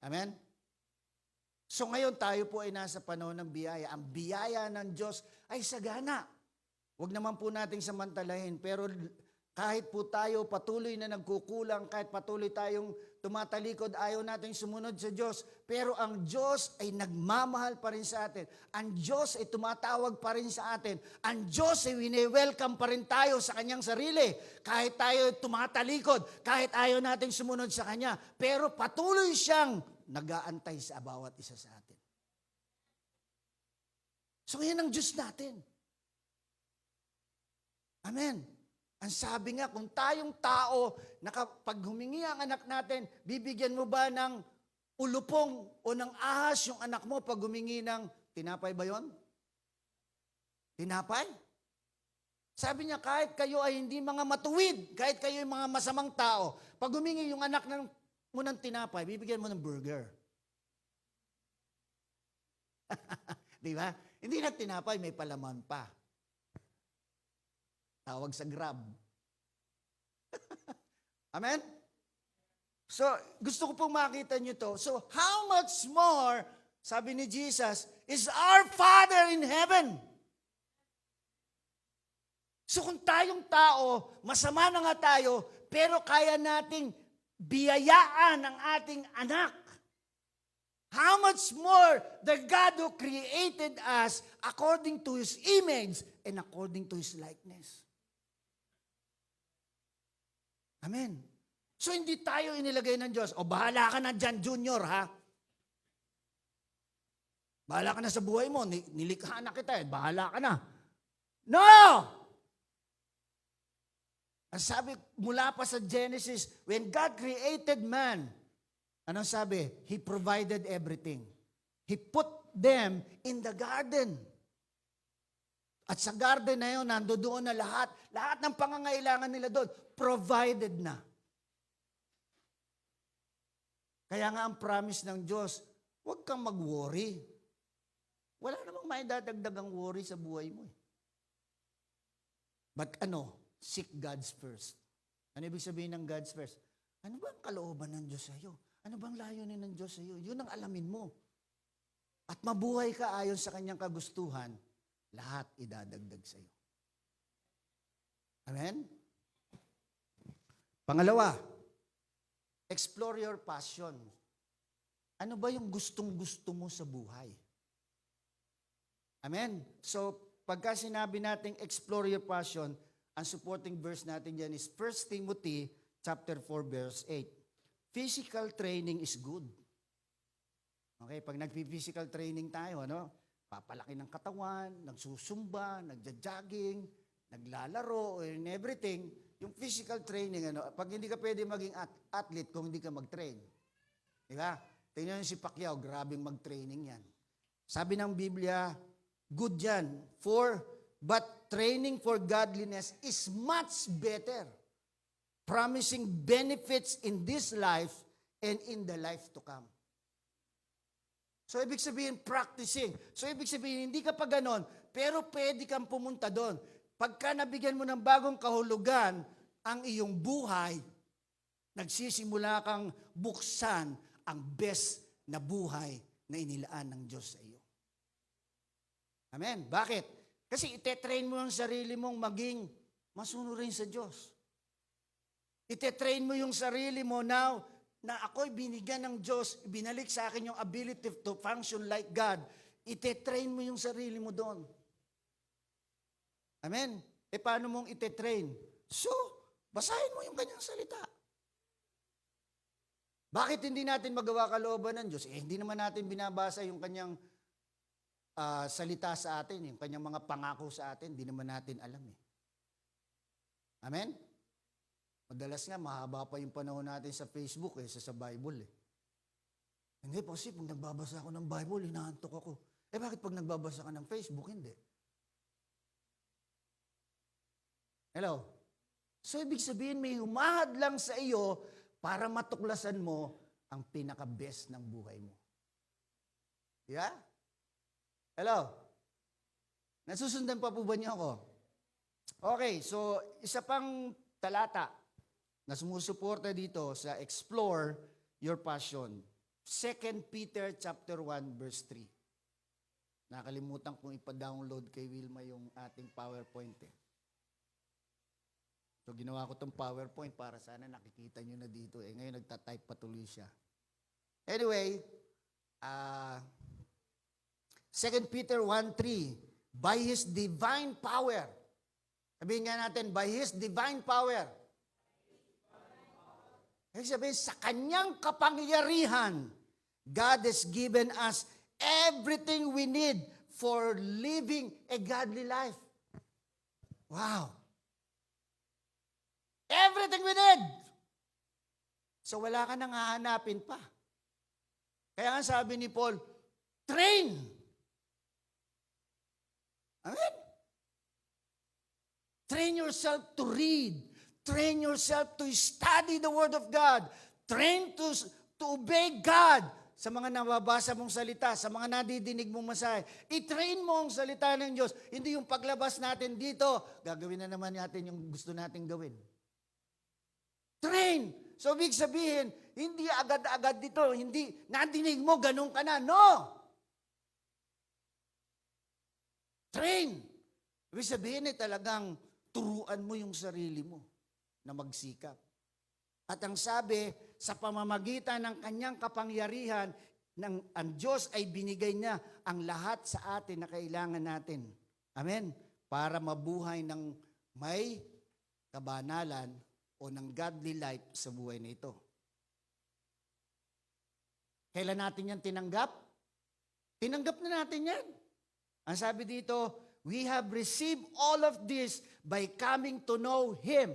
Speaker 1: Amen? So ngayon tayo po ay nasa panahon ng biyaya. Ang biyaya ng Diyos ay sagana. Huwag naman po nating samantalahin, pero kahit po tayo patuloy na nagkukulang, kahit patuloy tayong tumatalikod, ayaw nating sumunod sa Diyos, pero ang Diyos ay nagmamahal pa rin sa atin. Ang Diyos ay tumatawag pa rin sa atin. Ang Diyos ay wini-welcome pa rin tayo sa Kanyang sarili. Kahit tayo tumatalikod, kahit ayaw nating sumunod sa Kanya, pero patuloy siyang nag-aantay sa bawat isa sa atin. So yan ang Diyos natin. Amen. Ang sabi nga, kung tayong tao, pag humingi ang anak natin, bibigyan mo ba ng ulupong o ng ahas yung anak mo pag humingi ng tinapay ba yon? Tinapay? Sabi niya, kahit kayo ay hindi mga matuwid, kahit kayo ay mga masamang tao, pag humingi yung anak mo ng tinapay, bibigyan mo ng burger. Di ba? Hindi na tinapay, may palaman pa. Tawag sa Grab. Amen? So, gusto ko pong makita nyo to. So, how much more, sabi ni Jesus, is our Father in heaven? So, kung tayong tao, masama na nga tayo, pero kaya nating biyayaan ang ating anak. How much more the God who created us according to His image and according to His likeness. Amen. So, hindi tayo inilagay ng Diyos. O, bahala ka na dyan, Junior, ha? Bahala ka na sa buhay mo. Nilikha na kita eh. Bahala ka na. No! Ang sabi mula pa sa Genesis, when God created man, anong sabi? He provided everything. He put them in the garden. At sa garden na yun, nandoon na lahat. Lahat ng pangangailangan nila doon, provided na. Kaya nga ang promise ng Diyos, huwag kang mag-worry. Wala namang may dadagdag ang worry sa buhay mo. But seek God's first. Ano ibig sabihin ng God's first? Ano ba ang kalooban ng Diyos sa iyo? Ano bang layunin ng Diyos sa iyo? Yun ang alamin mo. At mabuhay ka ayon sa kanyang kagustuhan, lahat idadagdag sa iyo. Amen? Pangalawa, explore your passion. Ano ba yung gustong-gusto mo sa buhay? Amen? So, pagka sinabi nating explore your passion, ang supporting verse natin dyan is 1 Timothy chapter 4, verse 8. Physical training is good. Okay, pag nagpi-physical training tayo, papalaki ng katawan, nagsusumba, nagja-jogging, naglalaro, and everything, yung physical training, pag hindi ka pwede maging athlete kung hindi ka mag-train. Diba? Tingnan nyo si Pacquiao, grabing mag-training yan. Sabi ng Biblia, good yan. But training for godliness is much better, promising benefits in this life and in the life to come. So, ibig sabihin, practicing. So, ibig sabihin, hindi ka pa ganon, pero pwede kang pumunta doon. Pagka nabigyan mo ng bagong kahulugan ang iyong buhay, nagsisimula kang buksan ang best na buhay na inilaan ng Diyos sa iyo. Amen? Bakit? Kasi itetrain mo ang sarili mong maging masunurin sa Diyos. Itetrain mo yung sarili mo now na ako'y binigyan ng Diyos, binalik sa akin yung ability to function like God. Itetrain mo yung sarili mo doon. Amen? Paano mong itetrain? So, basahin mo yung kanyang salita. Bakit hindi natin magawa kalooban ng Diyos? Hindi naman natin binabasa yung kanyang salita sa atin, yung kanyang mga pangako sa atin, hindi naman natin alam eh. Amen? Madalas nga, mahaba pa yung panahon natin sa Facebook sa Bible eh. Hindi po kasi pag nagbabasa ako ng Bible, hinahantok ako. Bakit pag nagbabasa ka ng Facebook, hindi? Hello? So, ibig sabihin, may humahad lang sa iyo para matuklasan mo ang pinaka-best ng buhay mo. Yeah? Hello? Nasusundan pa po ba niyo ako? Okay, so isa pang talata na sumusuporta dito sa explore your passion. 2 Peter chapter 1 verse 3. Nakalimutan kong ipa-download kay Wilma yung ating PowerPoint eh. So ginawa ko tong PowerPoint para sana nakikita nyo na dito eh. Ngayon nagtatype patuloy siya. Anyway, 2 Peter 1:3, by His divine power. Sabihin nga natin, by His divine power. Ibig sabihin, sa kanyang kapangyarihan, God has given us everything we need for living a godly life. Wow! Everything we need! So wala ka nang hahanapin pa. Kaya nga sabi ni Paul, train! Amen? Train yourself to read. Train yourself to study the Word of God. Train to obey God sa mga nababasa mong salita, sa mga nadidinig mong mensahe. I-train mo ang salita ng Diyos. Hindi yung paglabas natin dito, gagawin na naman natin yung gusto natin gawin. Train! So, ibig sabihin, hindi agad-agad dito, hindi nadinig mo, ganun ka na. No! Train. Ibig sabihin talagang turuan mo yung sarili mo na magsikap. At ang sabi, sa pamamagitan ng kanyang kapangyarihan, ang Diyos ay binigay niya ang lahat sa atin na kailangan natin. Amen? Para mabuhay ng may kabanalan o ng godly life sa buhay na ito. Kailan natin yan tinanggap? Tinanggap na natin yan. Ang sabi dito, we have received all of this by coming to know Him.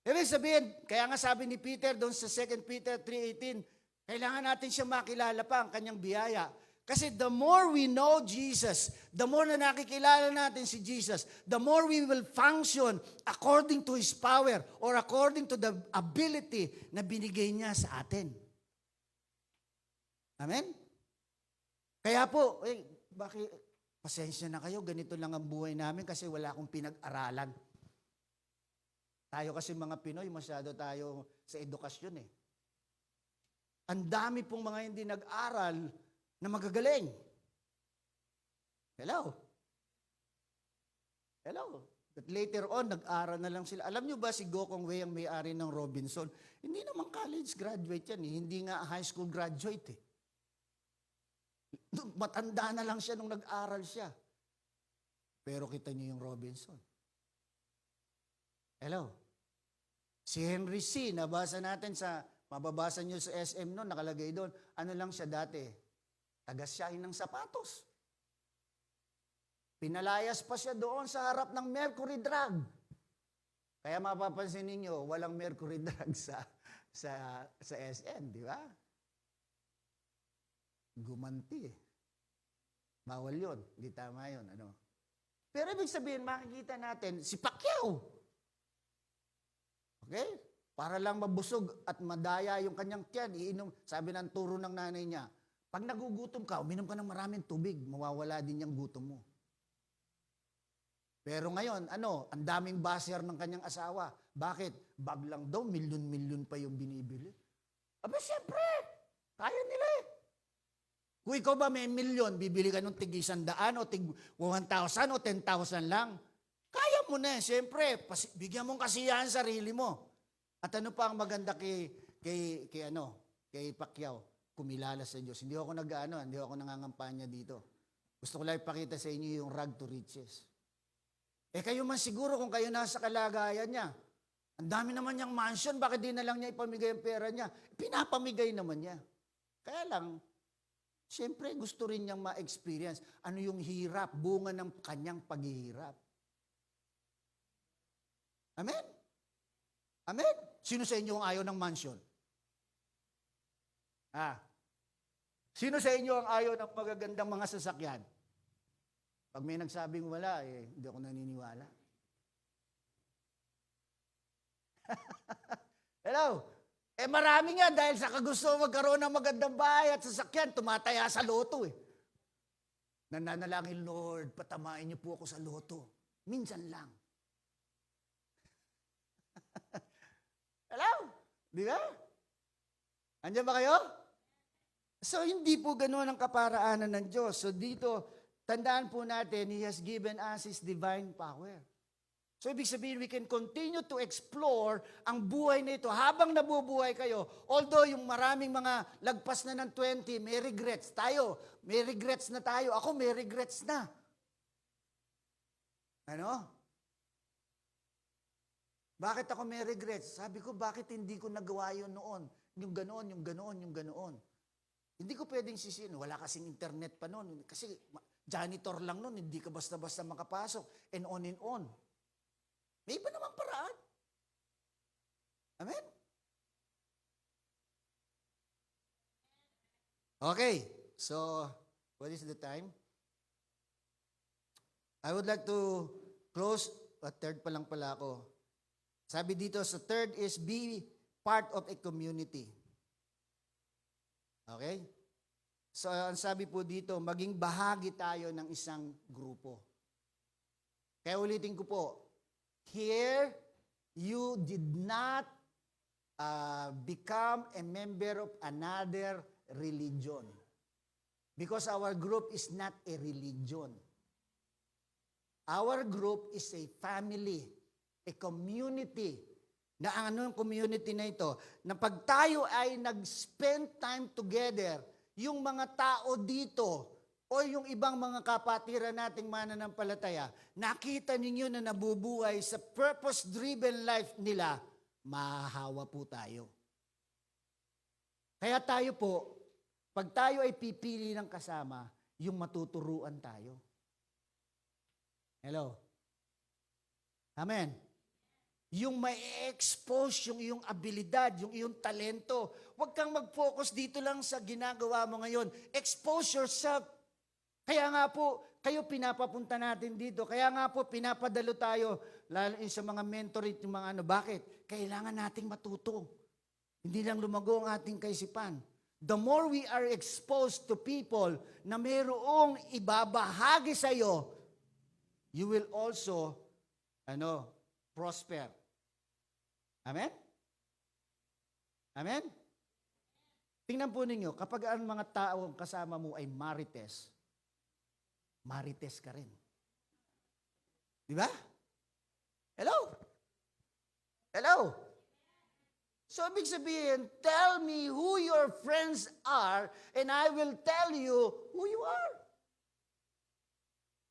Speaker 1: Ibig sabihin, kaya nga sabi ni Peter doon sa 2 Peter 3:18, kailangan natin siya makilala pa ang kanyang biyaya. Kasi the more we know Jesus, the more na nakikilala natin si Jesus, the more we will function according to His power or according to the ability na binigay niya sa atin. Amen? Kaya po, bakit, pasensya na kayo, ganito lang ang buhay namin kasi wala akong pinag-aralan. Tayo kasi mga Pinoy, masyado tayo sa edukasyon eh. Ang dami pong mga hindi nag-aral na magagaling. Hello? Hello? But later on, nag-aral na lang sila. Alam nyo ba si Gokong Wei ang may-ari ng Robinson? Hindi naman college graduate yan eh. Hindi nga high school graduate eh. Matanda na lang siya nung nag-aral siya. Pero kita niyo yung Robinson. Hello? Si Henry C., nabasa natin mababasa niyo sa SM noon, nakalagay doon, ano lang siya dati? Tagasyahin ng sapatos. Pinalayas pa siya doon sa harap ng mercury drug. Kaya mapapansin ninyo, walang mercury drug sa SM, di ba? Gumanti eh. Bawal yun. Hindi tama yun. Ano? Pero ibig sabihin, makikita natin, si Pacquiao. Okay? Para lang mabusog at madaya yung kanyang tiyan, iinom, sabi ng turo ng nanay niya, pag nagugutom ka, uminom ka ng maraming tubig, mawawala din yung gutom mo. Pero ngayon, ang daming baser ng kanyang asawa. Bakit? Bag lang daw, milyon-milyon pa yung binibili. Aba, siyempre, kaya nila eh. Kung ikaw ba may milyon, bibili ka ng tig 100 o tig 1,000 o 10,000 lang. Kaya mo na, siyempre, bigyan mong kasiyahan sarili mo. At ano pa ang maganda kay Pacquiao? Kumilala sa Diyos. Hindi ako nangangampanya dito. Gusto ko lang ipakita sa inyo yung rag to riches. Kayo man siguro kung kayo nasa kalagayan niya. Ang dami naman niyang mansion, bakit di na lang niya ipamigay ang pera niya? Pinapamigay naman niya. Kaya lang, siyempre gusto rin niyang ma-experience ano yung hirap, bunga ng kanyang paghihirap. Amen? Amen? Sino sa inyo ang ayaw ng mansion? Sino sa inyo ang ayaw ng magagandang mga sasakyan? Pag may nagsabing wala, hindi ako naniniwala. Hello? Marami nga dahil sa kagusto magkaroon ng magandang bahay at sasakyan, tumataya sa loto eh. Nananalangin, Lord, patamain niyo po ako sa loto. Minsan lang. Hello? Di ba? Andiyan ba kayo? So, hindi po ganoon ang kaparaanan ng Diyos. So, dito, tandaan po natin, He has given us His divine power. So, ibig sabihin, we can continue to explore ang buhay na ito habang nabubuhay kayo. Although, yung maraming mga lagpas na ng 20, may regrets tayo. May regrets na tayo. Ako, may regrets na. Ano? Bakit ako may regrets? Sabi ko, bakit hindi ko nagawa yun noon? Yung ganoon, yung ganoon, yung ganoon. Hindi ko pwedeng sisihin. Wala kasing internet pa noon. Kasi janitor lang noon, hindi ka basta-basta makapasok. And on. May iba namang paraan. Amen? Okay. So, what is the time? I would like to close. Third pa lang pala ako. Sabi dito, so third is be part of a community. Okay? So, ang sabi po dito, maging bahagi tayo ng isang grupo. Kaya ulitin ko po, here, you did not become a member of another religion. Because our group is not a religion. Our group is a family, a community. Na ang community na ito, na pag tayo ay nag-spend time together, yung mga tao dito o yung ibang mga kapatiran nating mananampalataya, nakita ninyo na nabubuhay sa purpose-driven life nila, mahahawa po tayo. Kaya tayo po, Pag tayo ay pipili ng kasama, yung matuturuan tayo. Hello? Amen? Yung may expose yung iyong abilidad, yung iyong talento. Huwag kang mag-focus dito lang sa ginagawa mo ngayon. Expose yourself. Kaya nga po, kayo pinapapunta natin dito. Kaya nga po, pinapadalo tayo, lalo sa mga mentorate, yung mga ano. Bakit? Kailangan nating matuto. Hindi lang lumago ang ating kaisipan. The more we are exposed to people na mayroong ibabahagi sa iyo, you will also, prosper. Amen? Amen? Tingnan po ninyo, kapag ang mga taong kasama mo ay marites, marites ka rin. Di ba? Hello? Hello? So, ibig sabihin, tell me who your friends are and I will tell you who you are.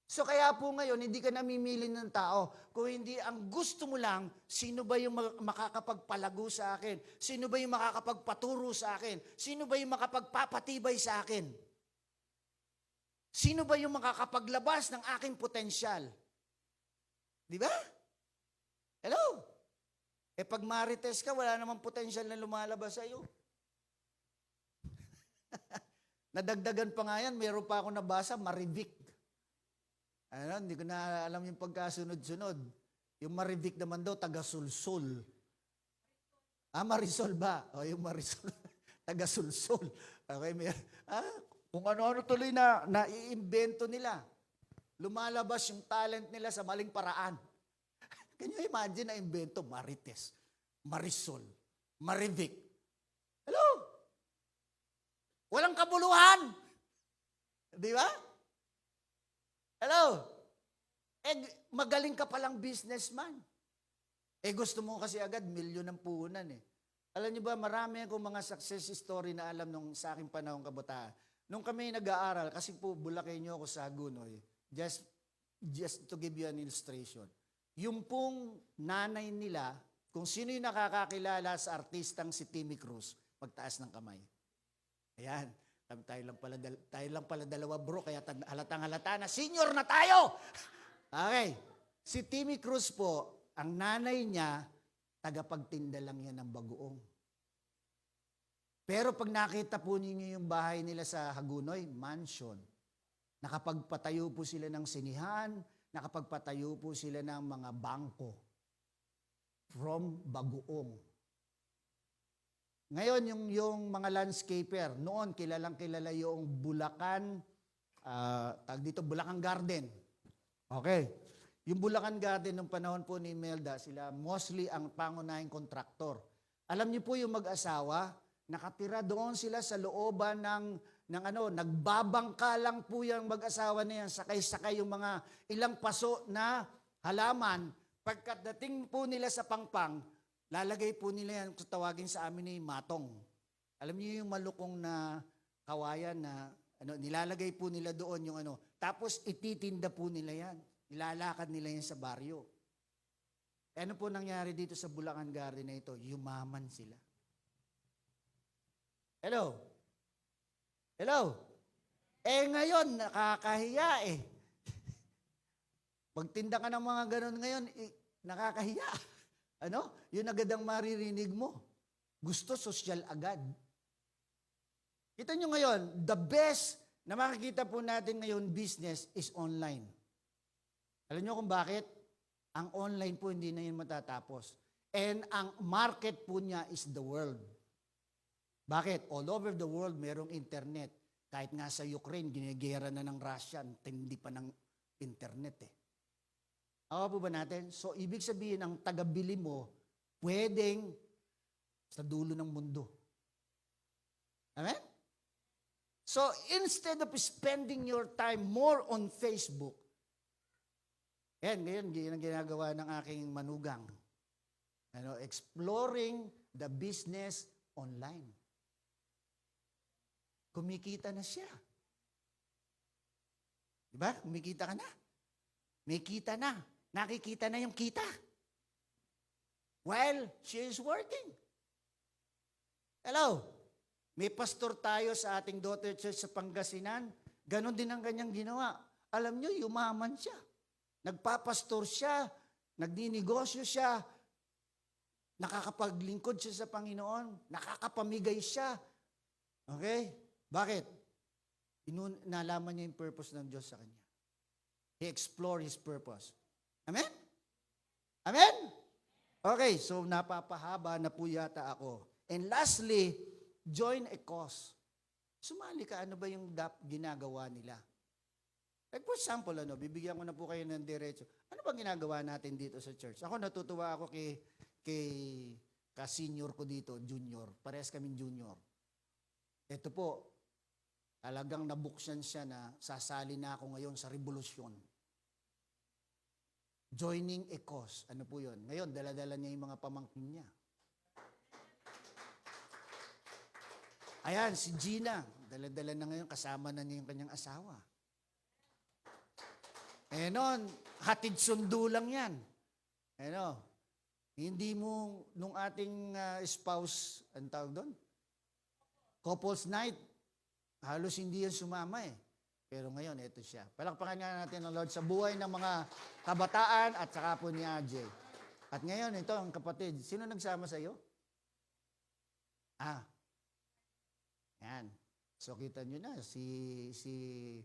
Speaker 1: So, kaya po ngayon, hindi ka namimili ng tao. Kung hindi, ang gusto mo lang, sino ba yung makakapagpalago sa akin? Sino ba yung makakapagpaturo sa akin? Sino ba yung makapagpapatibay sa akin? Sino ba yung makakapaglabas ng aking potensyal? Di ba? Hello? Pag marites ka, wala namang potensyal na lumalabas sa iyo. Nadagdagan pa nga yan, meron pa ako nabasa, marivic. Hindi ko na alam yung pagkasunod-sunod. Yung marivic naman daw, taga-sulsul. Marisol ba? Yung marisol, taga-sulsul. Okay, kung ano-ano tuloy na naiimbento nila. Lumalabas yung talent nila sa maling paraan. Can you imagine na invento? Marites, Marisol, Marivic. Hello? Walang kabuluhan. Di ba? Hello? Magaling ka palang businessman. Gusto mo kasi agad, milyon ang puhunan Alam niyo ba, marami akong mga success story na alam nung sa aking panahon kabataan. Nung kami nag-aaral, kasi po Bulakenyo ako sa Hagunoy, just to give you an illustration. Yung pong nanay nila, kung sino yung nakakakilala sa artistang si Timmy Cruz, magtaas ng kamay. Ayan, tayo lang pala dalawa bro, kaya halatang-halata na, senior na tayo! Okay, si Timmy Cruz po, ang nanay niya, tagapagtinda lang yan ng bagoong. Pero pag nakita po ninyo yung bahay nila sa Hagunoy, mansion. Nakapagpatayo po sila ng sinihan, nakapagpatayo po sila ng mga bangko from bagoong. Ngayon, yung mga landscaper, noon kilalang-kilala yung Bulacan, Bulacan Garden. Okay. Yung Bulacan Garden, nung panahon po ni Imelda, sila mostly ang pangunahing kontraktor. Alam niyo po yung mag-asawa, nakatira doon sila sa looban nagbabangka lang po yung mag-asawa na yan, sakay-sakay yung mga ilang paso na halaman. Pagkadating po nila sa pangpang, lalagay po nila yan, tawagin sa amin ni matong. Alam niyo yung malukong na kawayan na nilalagay po nila doon yung tapos ititinda po nila yan. Ilalakad nila yan sa baryo. Ano po nangyari dito sa Bulacan Garden na ito? Yumaman sila. Hello? Hello? Ngayon, nakakahiya Pagtinda ka ng mga ganon ngayon, nakakahiya. Yun agad ang maririnig mo. Gusto sosyal agad. Kita nyo ngayon, the best na makikita po natin ngayon business is online. Alam nyo kung bakit? Ang online po hindi na yun matatapos. And ang market po niya is the world. Bakit? All over the world, merong internet. Kahit nga sa Ukraine, ginigera na ng Russia, hindi pa ng internet Awa po ba natin? So, ibig sabihin, ang tagabili mo, pwedeng sa dulo ng mundo. Amen? So, instead of spending your time more on Facebook, ngayon ang ginagawa ng aking manugang. Exploring the business online. Kumikita na siya. Diba? Kumikita ka na. May kita na. Nakikita na yung kita. While she is working. Hello? May pastor tayo sa ating daughter church sa Pangasinan. Ganon din ang kanyang ginawa. Alam nyo, yumaman siya. Nagpapastor siya, nagninegosyo siya, nakakapaglingkod siya sa Panginoon, nakakapamigay siya. Okay? Bakit? Nalaman niya yung purpose ng Diyos sa kanya. He explored His purpose. Amen? Amen? Okay, so napapahaba na po yata ako. And lastly, join a cause. Sumali ka, ano ba yung ginagawa nila? Like for example, bibigyan ko na po kayo ng diretso. Ano ba ginagawa natin dito sa church? Ako natutuwa ako ka-senior ko dito, junior. Parehas kaming junior. Ito po, talagang nabuksan siya na sasali na ako ngayon sa revolusyon. Joining a cause. Ano po yun? Ngayon, dala-dala niya yung mga pamangkin niya. Ayan, si Gina. Dala-dala na ngayon, kasama na niya yung kanyang asawa. Noon, hatid sundo lang yan. Hindi mo, nung ating spouse, ang tawag doon? Couples night, halos hindi yan sumama eh. Pero ngayon, ito siya. Palakpakan nga natin ang Lord sa buhay ng mga kabataan at saka po ni AJ. At ngayon, ito ang kapatid. Sino nagsama sa iyo? Yan. So kita nyo na, si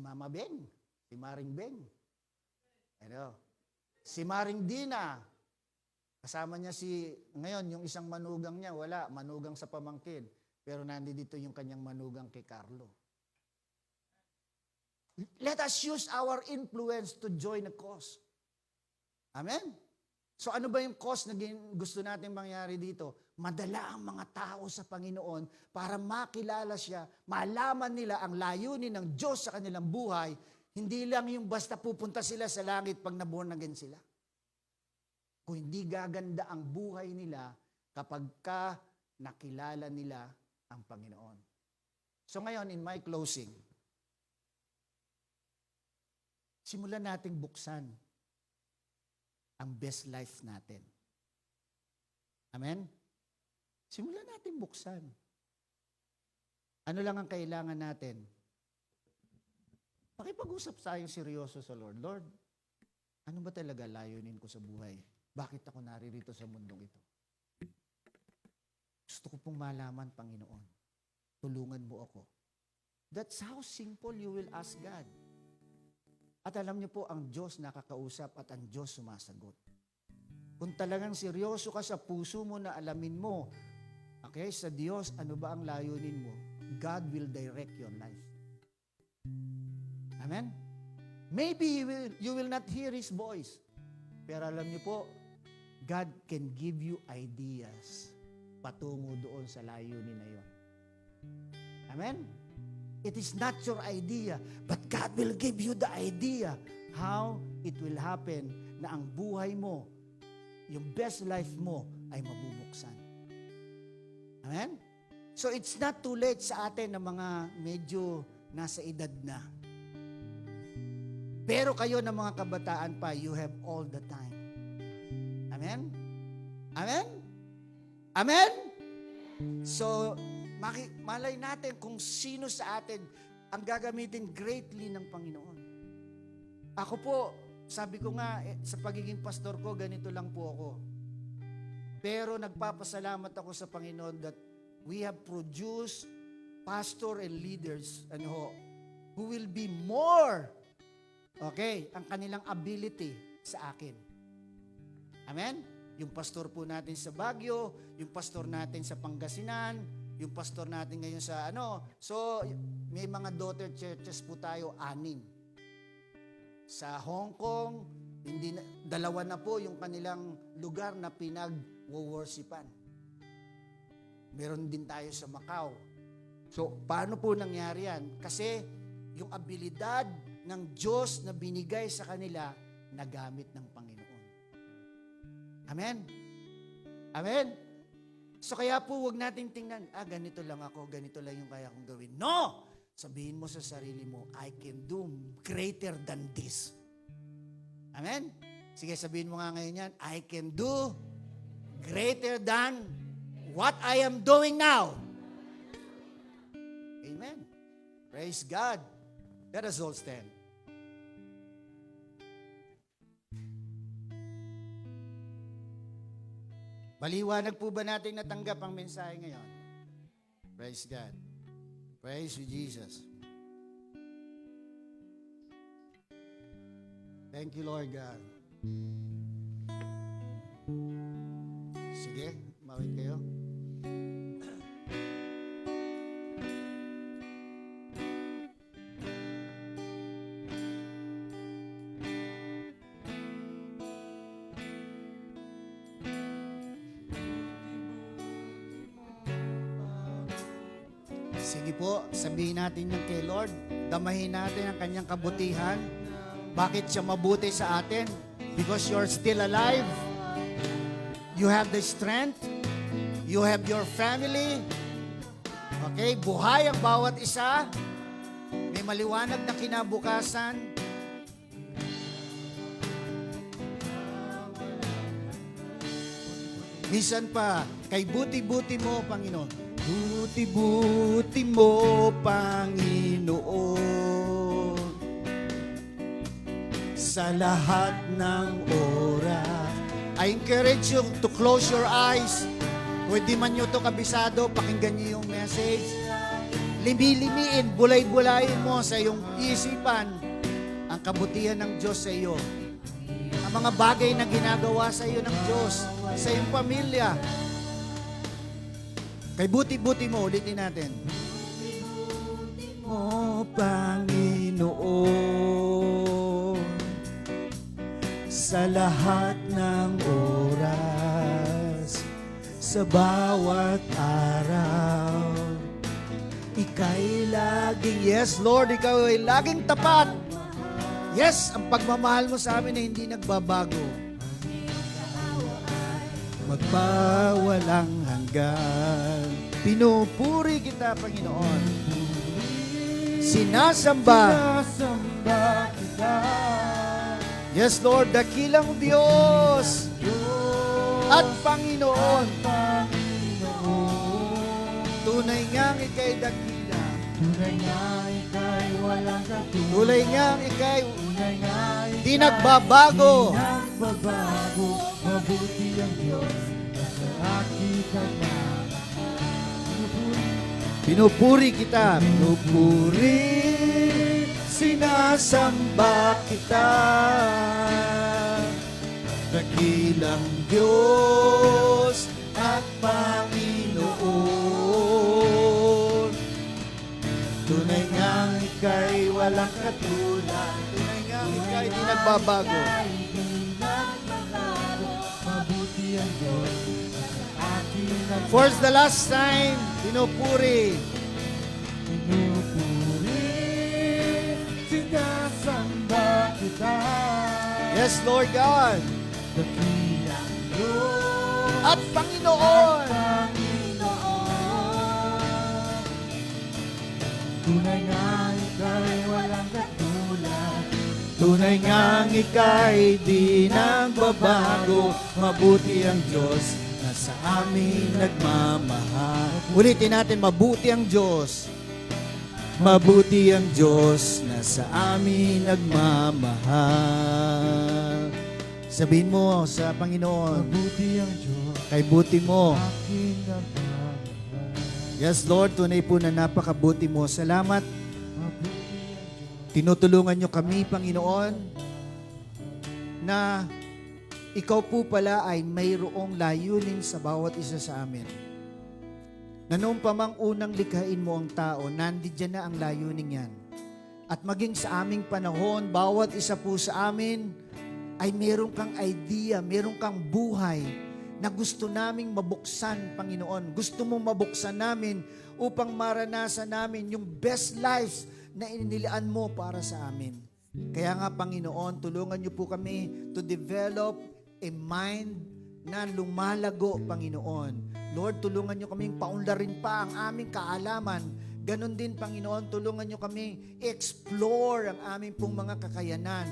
Speaker 1: Mama Beng, si Maring Beng. Si Maring Dina, kasama niya ngayon yung isang manugang niya, wala, manugang sa pamangkin. Pero nandito yung kanyang manugang kay Carlo. Let us use our influence to join a cause. Amen? So ano ba yung cause na gusto natin mangyari dito? Madala ang mga tao sa Panginoon para makilala siya, malaman nila ang layunin ng Diyos sa kanilang buhay, hindi lang yung basta pupunta sila sa langit pag naborn again sila. Kung hindi gaganda ang buhay nila kapag nakilala nila ang Panginoon. So ngayon, in my closing, simulan nating buksan ang best life natin. Amen? Simulan natin buksan. Ano lang ang kailangan natin? Pakipag-usap tayong seryoso sa Lord. Lord, ano ba talaga layunin ko sa buhay? Bakit ako naririto sa mundong ito? Gusto ko pong malaman, Panginoon. Tulungan mo ako. That's how simple you will ask God. At alam niyo po, ang Diyos nakakausap at ang Diyos sumasagot. Kung talagang seryoso ka sa puso mo na alamin mo, okay, sa Diyos, ano ba ang layunin mo? God will direct your life. Amen? Maybe you will not hear His voice. Pero alam niyo po, God can give you ideas patungo doon sa layunin na yun. Amen? It is not your idea, but God will give you the idea how it will happen na ang buhay mo, yung best life mo ay mabubuksan. Amen? So it's not too late sa atin na mga medyo nasa edad na. Pero kayo na mga kabataan pa, you have all the time. Amen? Amen? Amen? So, malay natin kung sino sa atin ang gagamitin greatly ng Panginoon. Ako po, sabi ko nga, sa pagiging pastor ko, ganito lang po ako. Pero nagpapasalamat ako sa Panginoon that we have produced pastor and leaders who will be more, ang kanilang ability sa akin. Amen? Yung pastor po natin sa Baguio, yung pastor natin sa Pangasinan, yung pastor natin ngayon sa So, may mga daughter churches po tayo, 6. Sa Hong Kong, 2 na po yung kanilang lugar na pinag-worshipan. Meron din tayo sa Macau. So, paano po nangyari yan? Kasi yung abilidad ng Diyos na binigay sa kanila, nagamit ng Panginoon. Amen? Amen? So kaya po, huwag nating tingnan, ganito lang ako, ganito lang yung kaya kong gawin. No! Sabihin mo sa sarili mo, I can do greater than this. Amen? Sige, sabihin mo nga ngayon yan, I can do greater than what I am doing now. Amen. Praise God. Let us all stand. Maliwanag po ba natin natanggap ang mensahe ngayon? Praise God. Praise you, Jesus. Thank you, Lord God. Sige, mawit kayo. Sige po, sabihin natin yan kay Lord. Damahin natin ang kanyang kabutihan. Bakit siya mabuti sa atin? Because you're still alive. You have the strength. You have your family. Okay, buhay ang bawat isa. May maliwanag na kinabukasan. Minsan pa, kay buti-buti mo, Panginoon. Buti-buti mo, Panginoon, sa lahat ng oras. I encourage you to close your eyes. Kung di man nyo ito kabisado, pakinggan nyo yung message. Limi-limiin, bulay-bulayin mo sa iyong isipan ang kabutihan ng Diyos sa iyo. Ang mga bagay na ginagawa sa iyo ng Diyos, sa iyong pamilya. Kay buti-buti mo, ulitin natin. Buti-buti mo, Panginoon, sa lahat ng oras, sa bawat araw, ika'y laging, yes Lord, ikaw ay laging tapat. Yes, ang pagmamahal mo sa amin ay hindi nagbabago. Magpawalang hanggan. Pinupuri kita, Panginoon. Sinasamba kita. Yes, Lord, dakilang Diyos at Panginoon. Tunay ngang ika'y dakila.
Speaker 2: Tunay nga ika'y walang katulad.
Speaker 1: Tunay ngang ika'y
Speaker 2: Tunay nga
Speaker 1: di nagbabago.
Speaker 2: nagbabago. Mabuti ang Diyos sa aking kanyang.
Speaker 1: Pinupuri kita. Pinupuri. Sinasamba kita. Dakilang Diyos at Panginoon. Tunay ngang ika'y walang katulad. Tunay ngang ika'y di nagbabago.
Speaker 2: Mabuti ang Diyos sa aking kanyang.
Speaker 1: For the last time, pinupuri.
Speaker 2: Pinupuri, sinasamba kita.
Speaker 1: Yes, Lord God.
Speaker 2: Dakilang Diyos
Speaker 1: At Panginoon.
Speaker 2: Panginoon. Tunay nga ika'y walang katulad.
Speaker 1: Tunay ngang ika'y di nagbabago. Mabuti ang Diyos na sa amin nagmamahal. Ulitin natin, mabuti ang Diyos. Mabuti ang Diyos na sa amin nagmamahal. Sabihin mo sa Panginoon,
Speaker 2: Mabuti ang Diyos
Speaker 1: kay buti mo.
Speaker 2: aking nagmamahal.
Speaker 1: Yes, Lord, tunay po na napakabuti mo. Salamat.
Speaker 2: Mabuti ang Diyos.
Speaker 1: Tinutulungan nyo kami, Panginoon, na ikaw po pala ay mayroong layunin sa bawat isa sa amin. Na noong pa mang unang likhain mo ang tao, nandiyan na ang layunin yan. At maging sa aming panahon, bawat isa po sa amin ay meron kang idea, meron kang buhay na gusto naming mabuksan, Panginoon. Gusto mong mabuksan namin upang maranasan namin yung best lives na inilaan mo para sa amin. Kaya nga, Panginoon, tulungan niyo po kami to develop a mind na lumalago, Panginoon. Lord, tulungan niyo kaming paunlarin pa ang aming kaalaman. Ganon din, Panginoon, tulungan niyo kami explore ang aming pong mga kakayanan.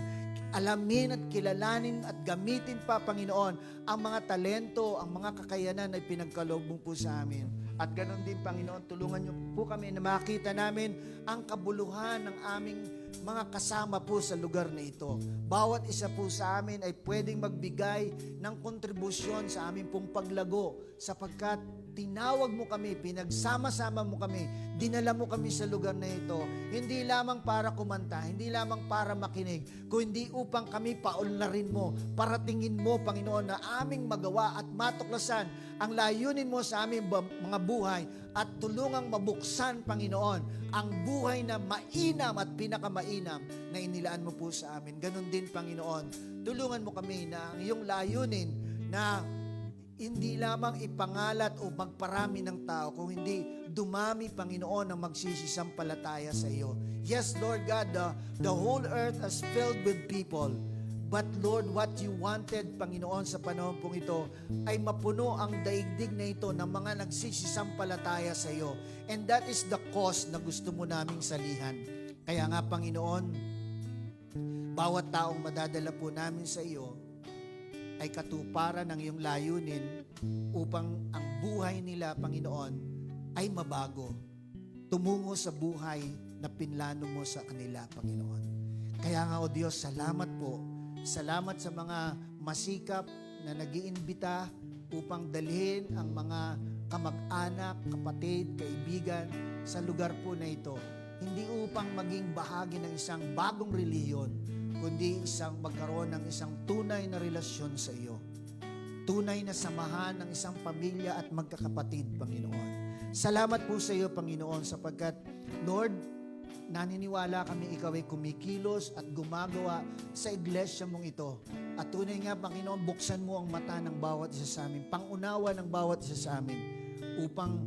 Speaker 1: Alamin at kilalanin at gamitin pa, Panginoon, ang mga talento, ang mga kakayanan na pinagkaloob mo po sa amin. At ganon din, Panginoon, tulungan niyo po kami na makita namin ang kabuluhan ng aming mga kasama po sa lugar na ito. Bawat isa po sa amin ay pwedeng magbigay ng kontribusyon sa aming pong paglago sapagkat tinawag mo kami, pinagsama-sama mo kami, dinala mo kami sa lugar na ito, hindi lamang para kumanta, hindi lamang para makinig, kundi upang kami paunlarin mo, paratingin mo, Panginoon, na aming magawa at matuklasan ang layunin mo sa aming mga buhay at tulungang mabuksan, Panginoon, ang buhay na mainam at pinakamainam na inilaan mo po sa amin. Ganon din, Panginoon, tulungan mo kami na ang iyong layunin na hindi lamang ipangalat o magparami ng tao, kung hindi dumami, Panginoon, ang magsisisampalataya sa iyo. Yes, Lord God, the whole earth is filled with people. But Lord, what you wanted, Panginoon, sa panahon pong ito, ay mapuno ang daigdig na ito ng mga nagsisisampalataya sa iyo. And that is the cause na gusto mo naming salihan. Kaya nga, Panginoon, bawat taong madadala po namin sa iyo, ay katuparan ng iyong layunin upang ang buhay nila, Panginoon, ay mabago. Tumungo sa buhay na pinlano mo sa kanila, Panginoon. Kaya nga, O Diyos, salamat po. Salamat sa mga masikap na nag-iimbita upang dalhin ang mga kamag-anak, kapatid, kaibigan sa lugar po na ito. Hindi upang maging bahagi ng isang bagong relihiyon, kundi isang magkaroon ng isang tunay na relasyon sa iyo. Tunay na samahan ng isang pamilya at magkakapatid, Panginoon. Salamat po sa iyo, Panginoon, sapagkat, Lord, naniniwala kami ikaw ay kumikilos at gumagawa sa iglesia mong ito. At tunay nga, Panginoon, buksan mo ang mata ng bawat isa sa amin, pangunawa ng bawat isa sa amin, upang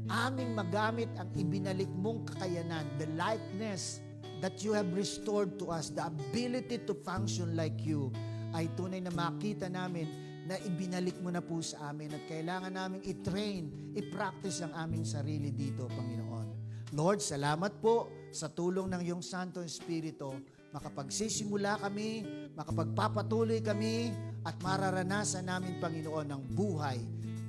Speaker 1: aming magamit ang ibinalik mong kakayanan, the likeness that you have restored to us, the ability to function like you, ay tunay na makita namin na ibinalik mo na po sa amin at kailangan namin i-train, i-practice ang aming sarili dito, Panginoon. Lord, salamat po sa tulong ng iyong Santo Espiritu, makapagsisimula kami, makapagpapatuloy kami, at mararanasan namin, Panginoon, ang buhay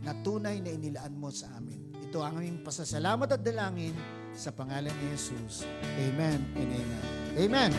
Speaker 1: na tunay na inilaan mo sa amin. Ito ang aming pasasalamat at dalangin sa pangalan ni Jesus. Amen and amen. Amen.